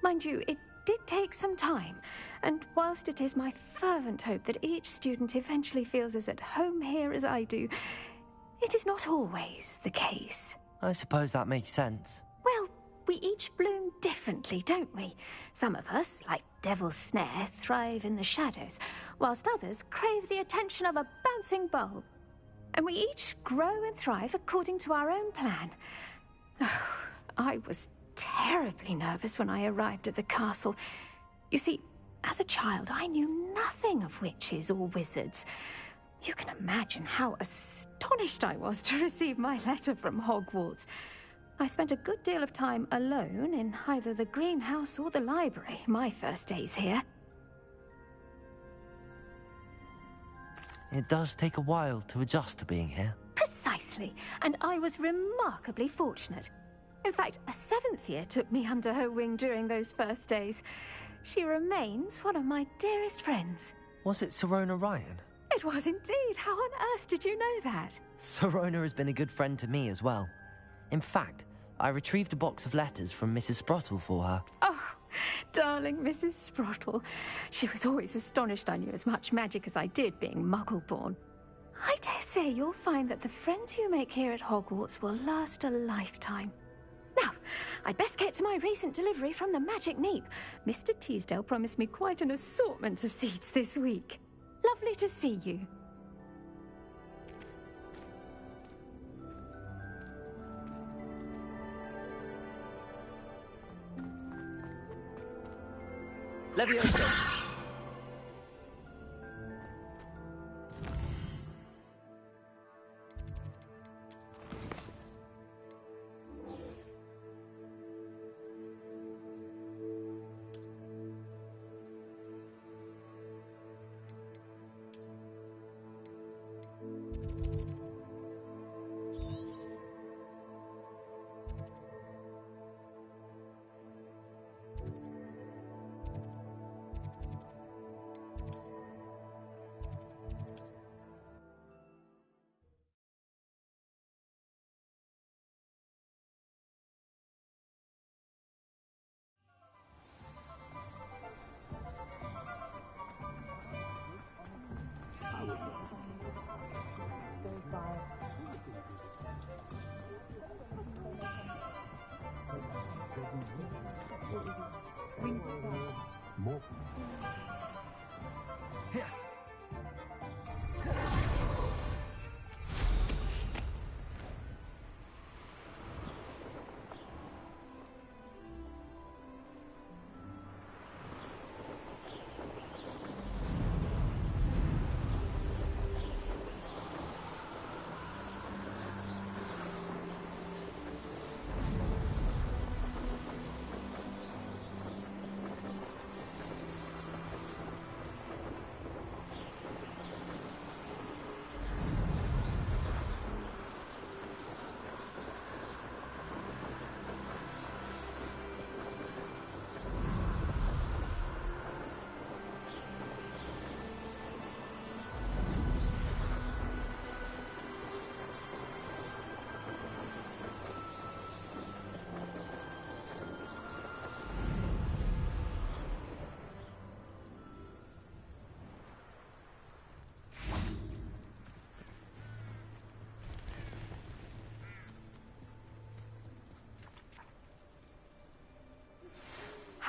Mind you, it did take some time, and whilst it is my fervent hope that each student eventually feels as at home here as I do, it is not always the case. I suppose that makes sense. Well, we each bloom differently, don't we? Some of us, like Devil's Snare, thrive in the shadows, whilst others crave the attention of a bouncing bulb. And we each grow and thrive according to our own plan. Oh, I was terribly nervous when I arrived at the castle. You see, as a child, I knew nothing of witches or wizards. You can imagine how astonished I was to receive my letter from Hogwarts. I spent a good deal of time alone in either the greenhouse or the library my first days here. It does take a while to adjust to being here. Precisely, and I was remarkably fortunate. In fact, a 7th year took me under her wing during those first days. She remains one of my dearest friends. Was it Sirona Ryan? It was indeed. How on earth did you know that? Sirona has been a good friend to me as well. In fact, I retrieved a box of letters from Mrs. Sprottle for her. Oh, darling Mrs. Sprottle. She was always astonished I knew as much magic as I did, being Muggle-born. I dare say you'll find that the friends you make here at Hogwarts will last a lifetime. Now, I'd best get to my recent delivery from the Magic Neep. Mr. Teasdale promised me quite an assortment of seeds this week. Lovely to see you. Levioso!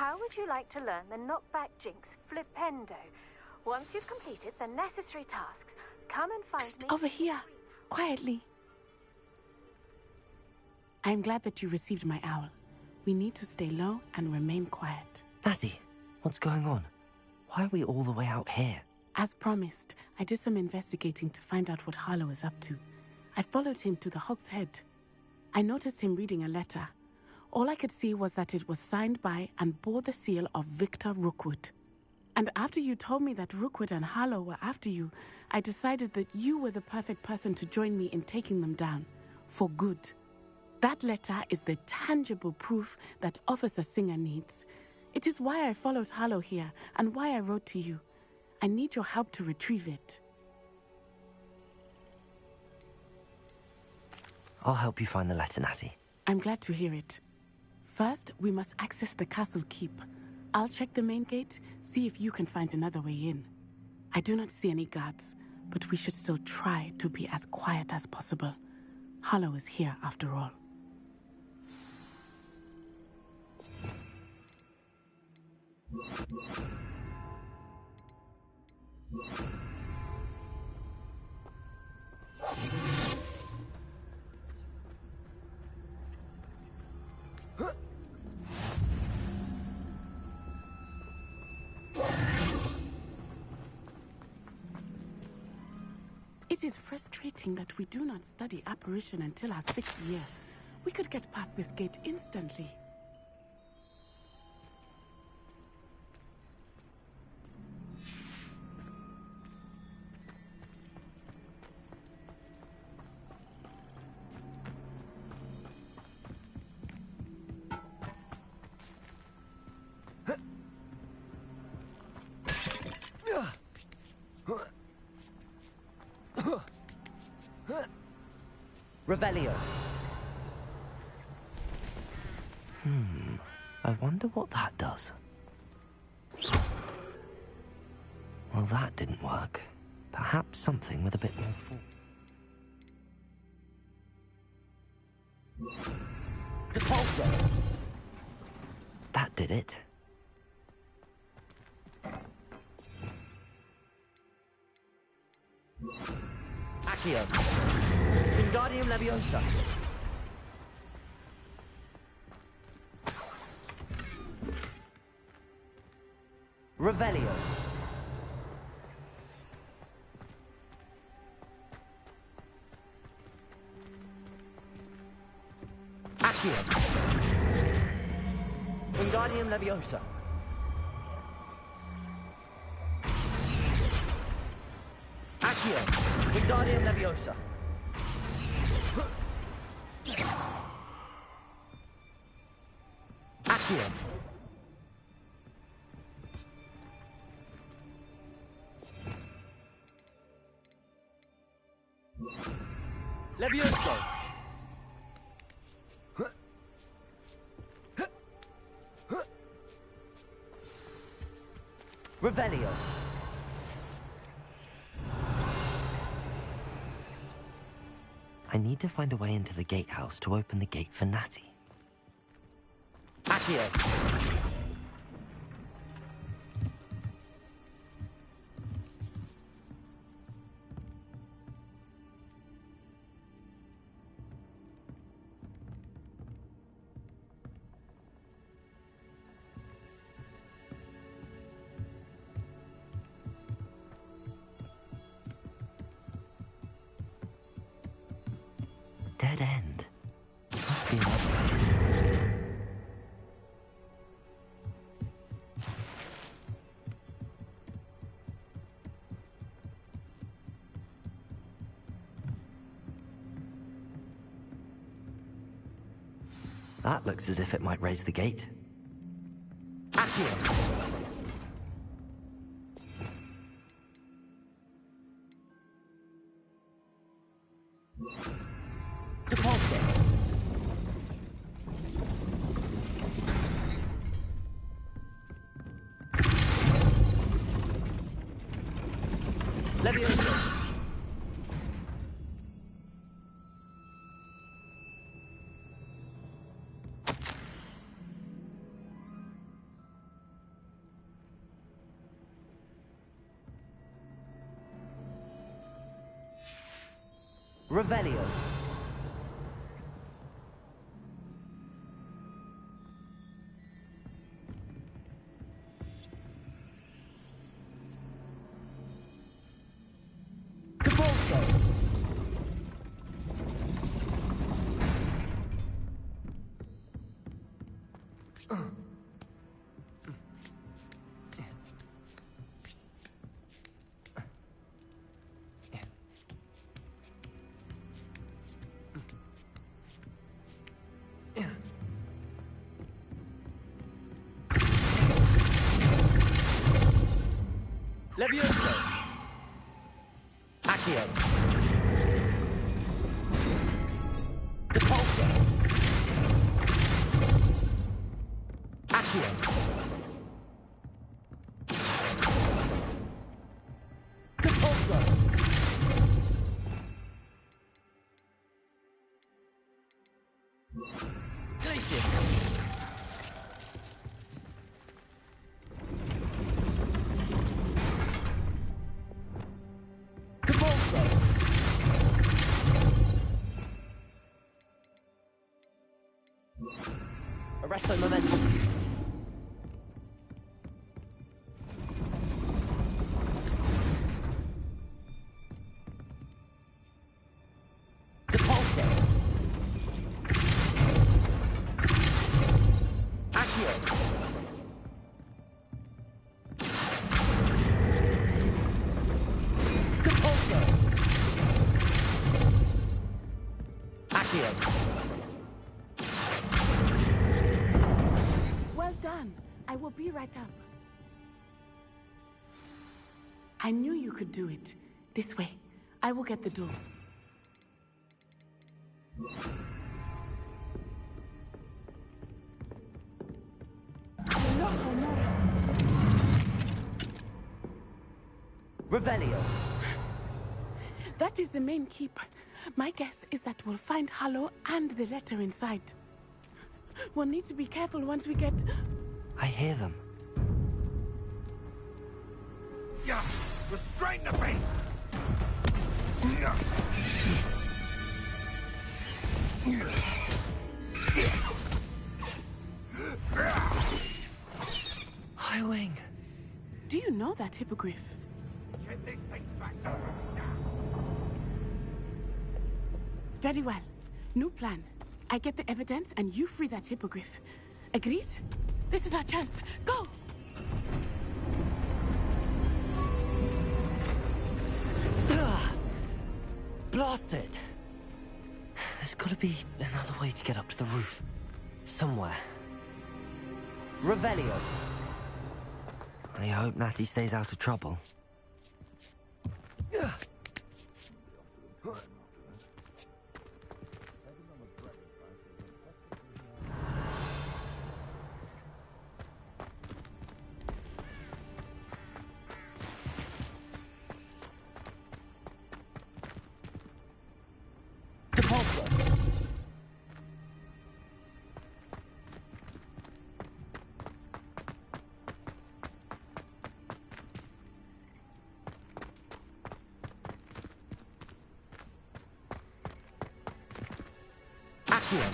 How would you like to learn the knockback jinx flipendo? Once you've completed the necessary tasks, come and find me Over here. Quietly. I am glad that you received my owl. We need to stay low and remain quiet. Natty, what's going on? Why are we all the way out here? As promised, I did some investigating to find out what Harlow is up to. I followed him to the Hog's Head. I noticed him reading a letter. All I could see was that it was signed by and bore the seal of Victor Rookwood. And after you told me that Rookwood and Harlow were after you, I decided that you were the perfect person to join me in taking them down. For good. That letter is the tangible proof that Officer Singer needs. It is why I followed Harlow here and why I wrote to you. I need your help to retrieve it. I'll help you find the letter, Natty. I'm glad to hear it. First, we must access the castle keep. I'll check the main gate, see if you can find another way in. I do not see any guards, but we should still try to be as quiet as possible. Harlow is here after all. It is frustrating that we do not study apparition until our 6th year. We could get past this gate instantly. Revelio. I wonder what that does. Well, that didn't work. Perhaps something with a bit more force. Depulso! That did it. Accio. Wingardium Leviosa. Revelio. Accio. Wingardium Leviosa. Accio. Wingardium Leviosa. Accio. Levioso. Revelio. I need to find a way into the gatehouse to open the gate for Natty. Accio. Dead end. Must be another way. That looks as if it might raise the gate. Accio. Depulso. Levioso. Revelio. Levioso. Accio. Depulso. Accio. Depulso. Glacius. Arresto momentum. Depulso. Accio. Depulso. Accio. Well done. I will be right up. I knew you could do it. This way. I will get the door. Revelio. That is the main keep. My guess is that we'll find Hallow and the letter inside. We'll need to be careful once we get... I hear them. Yeah, restrain the beast! High Wing. Do you know that hippogriff? Get this thing back to Very well. New plan. I get the evidence and you free that hippogriff. Agreed? This is our chance. Go! Blasted! There's gotta be another way to get up to the roof. Somewhere. Revelio. I hope Natty stays out of trouble. Depulso. Accio.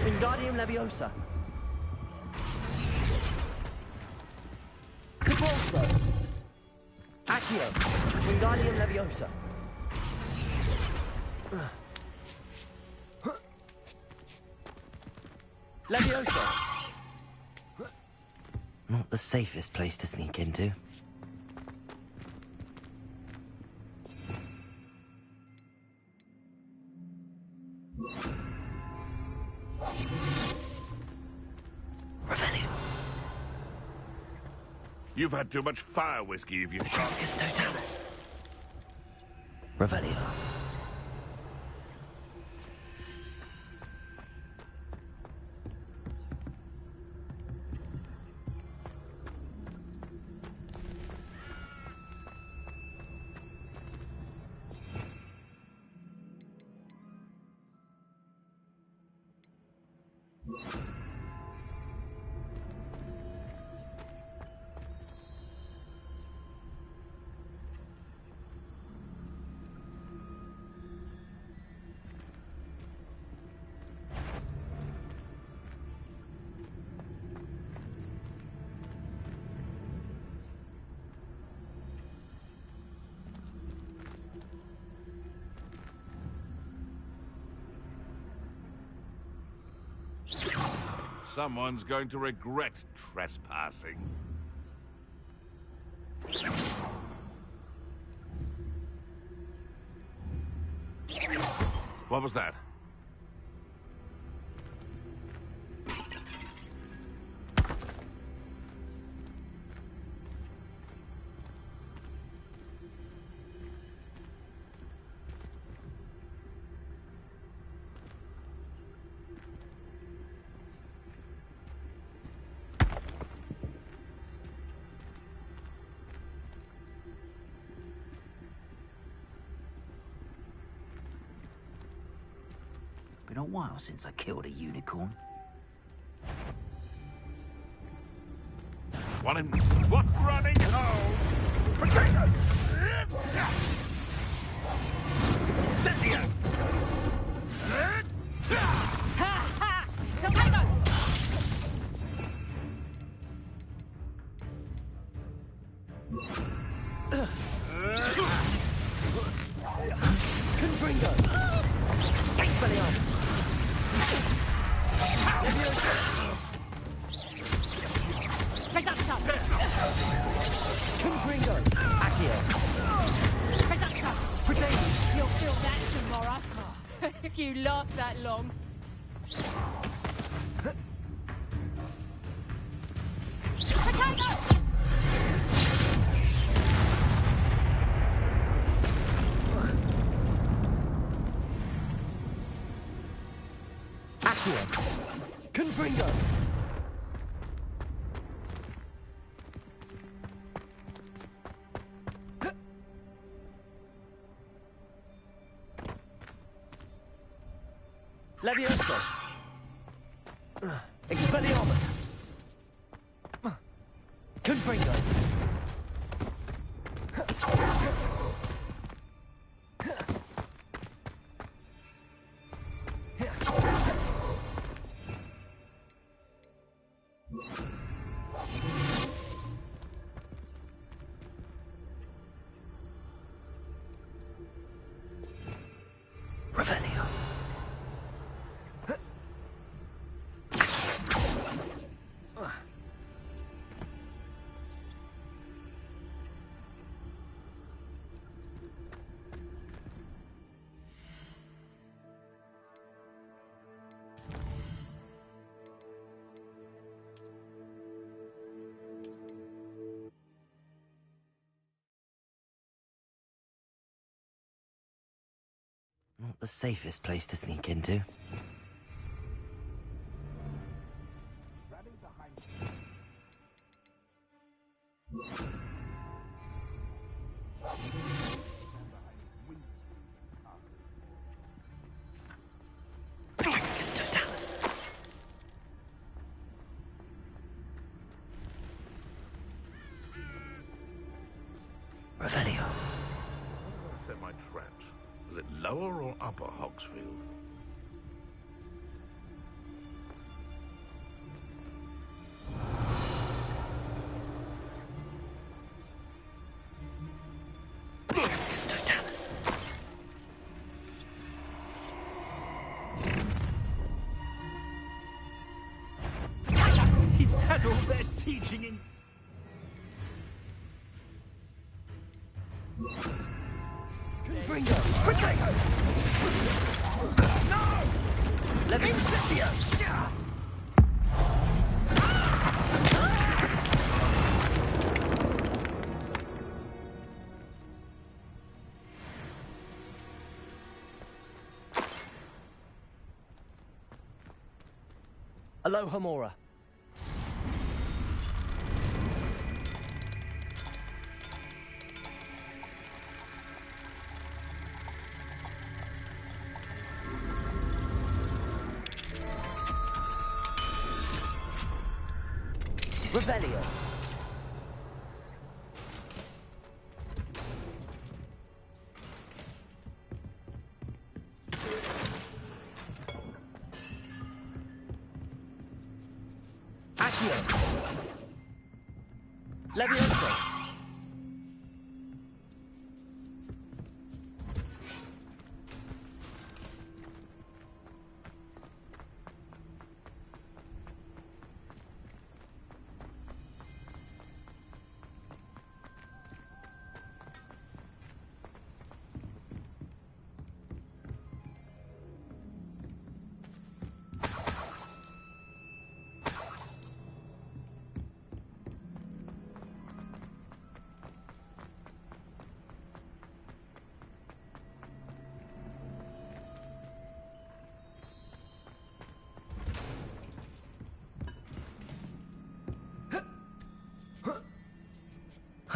Wingardium Leviosa. Depulso. Accio. Wingardium Leviosa. Leviosa. Not the safest place to sneak into. Revelio. You've had too much fire whiskey if you've got... Vitricus Totalis. Revelio. Someone's going to regret trespassing. What was that? Been a while since I killed a unicorn. What's running home? Potato! Cynthia! Ha ha! Potato! Confringo! Expelliarmus! Reducto! Confringo! Accio! Reducto! Potato! You'll feel that tomorrow. If you last that long. Potato! Accio! Confringo! Levioso! Expelliarmus! Confringo! Revelio! Not the safest place to sneak into. Revelio. Set my traps. Was it lower or upper Hogsfield? Is that all they're teaching in? Confringo! Potato! No! Let me Incendio! Aloha Mora. Revelio. Accio. Levioso.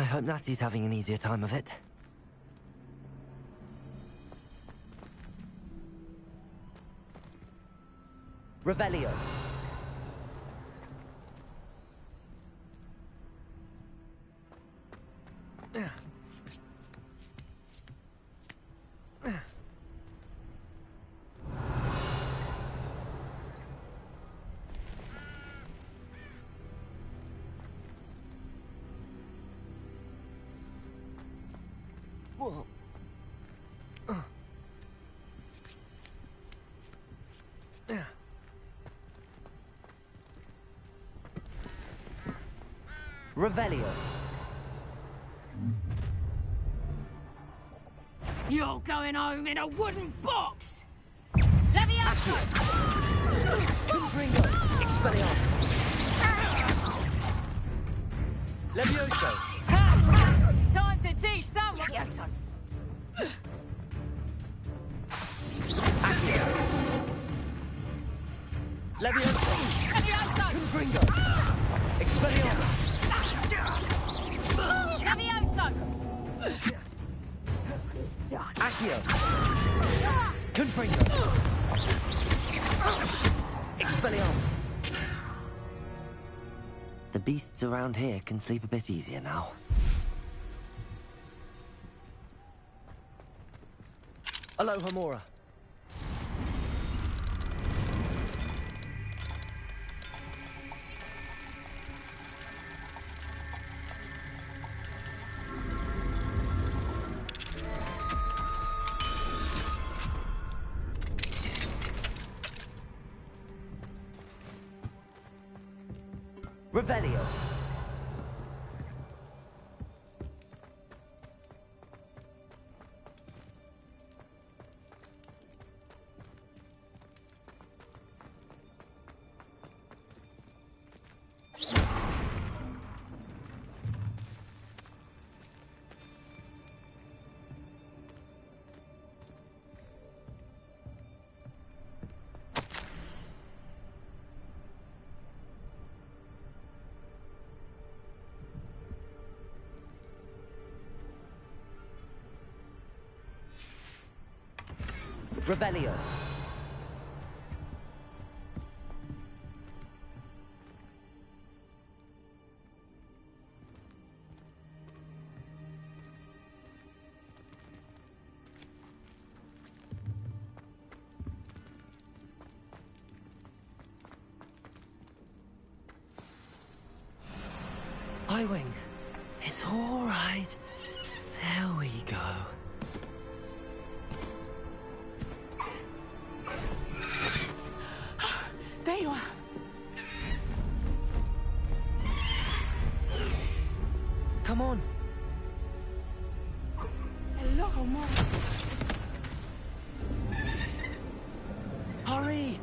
hope Natty's having an easier time of it. Revelio. Revelio. You're going home in a wooden box! Levioso! Confringo! Expelliarmus! Levioso! Time to teach someone. Levioso! Levioso! Levioso! Confringo! Expelliarmus! Levioso! Accio! Confringo! Expelliarmus! The beasts around here can sleep a bit easier now. Aloha Mora. Revelio. Revelio. Wing. It's all right. There we go. There you are. Come on. Hello, Mom. Hurry.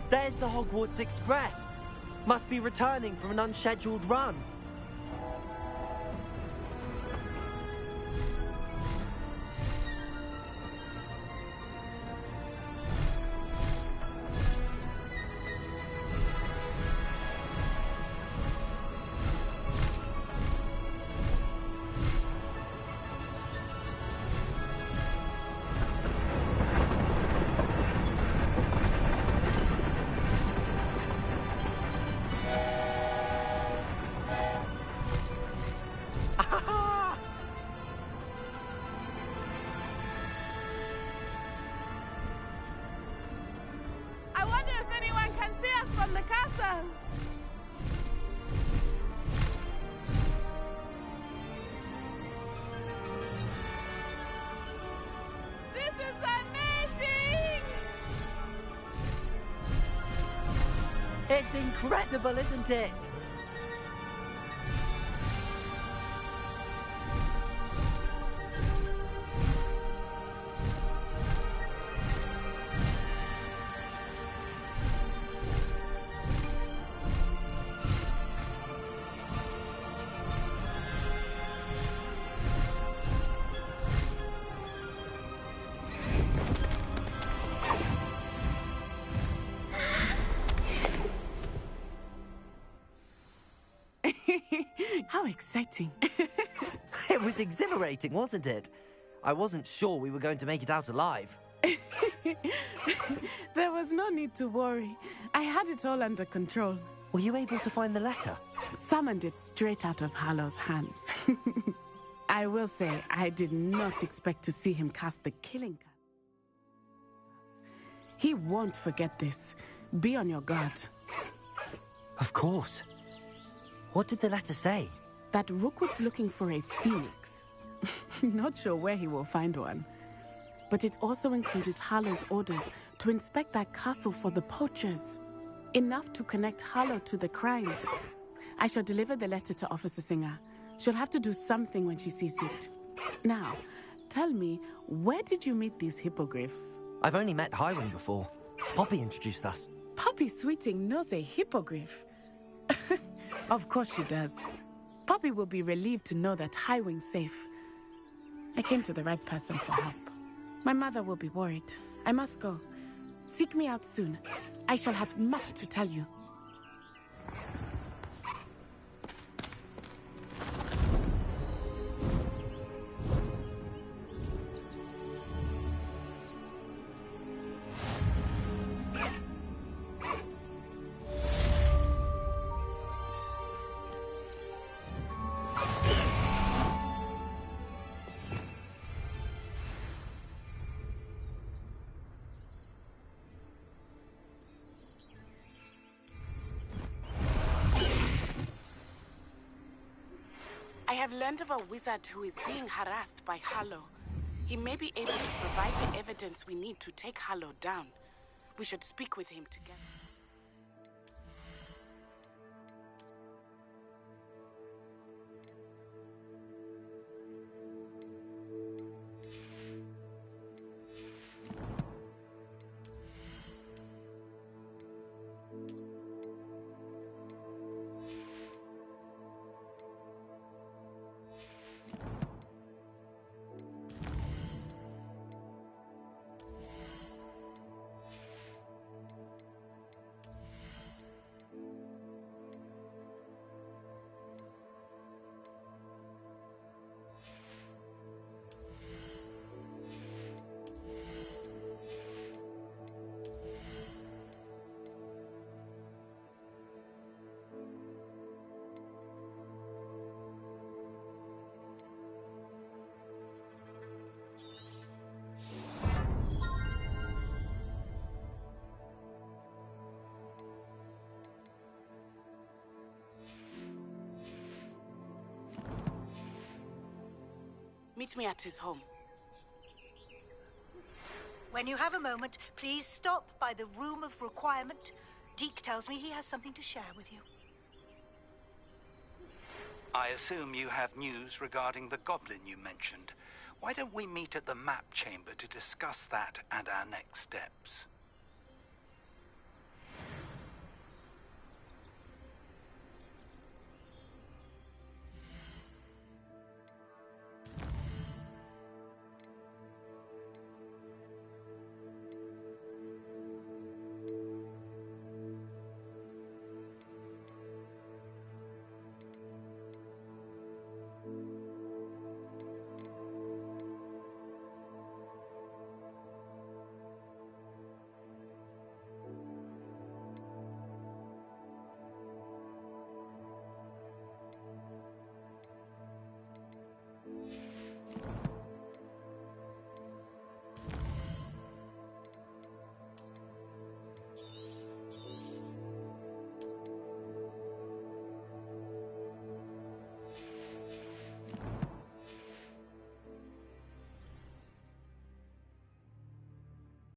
There's the Hogwarts Express. Must be returning from an unscheduled run. It's incredible, isn't it? How exciting. It was exhilarating, wasn't it? I wasn't sure we were going to make it out alive. There was no need to worry. I had it all under control. Were you able to find the letter? Summoned it straight out of Hallow's hands. I will say, I did not expect to see him cast the killing curse. He won't forget this. Be on your guard. Of course. What did the letter say? That Rookwood's looking for a phoenix. Not sure where he will find one. But it also included Hallow's orders to inspect that castle for the poachers. Enough to connect Hallow to the crimes. I shall deliver the letter to Officer Singer. She'll have to do something when she sees it. Now, tell me, where did you meet these hippogriffs? I've only met Highwing before. Poppy introduced us. Poppy Sweeting knows a hippogriff. Of course she does. Poppy will be relieved to know that Highwing's safe. I came to the right person for help. My mother will be worried. I must go. Seek me out soon. I shall have much to tell you. I have learned of a wizard who is being harassed by Hallow. He may be able to provide the evidence we need to take Hallow down. We should speak with him together. Meet me at his home. When you have a moment, please stop by the Room of Requirement. Deke tells me he has something to share with you. I assume you have news regarding the goblin you mentioned. Why don't we meet at the map chamber to discuss that and our next steps?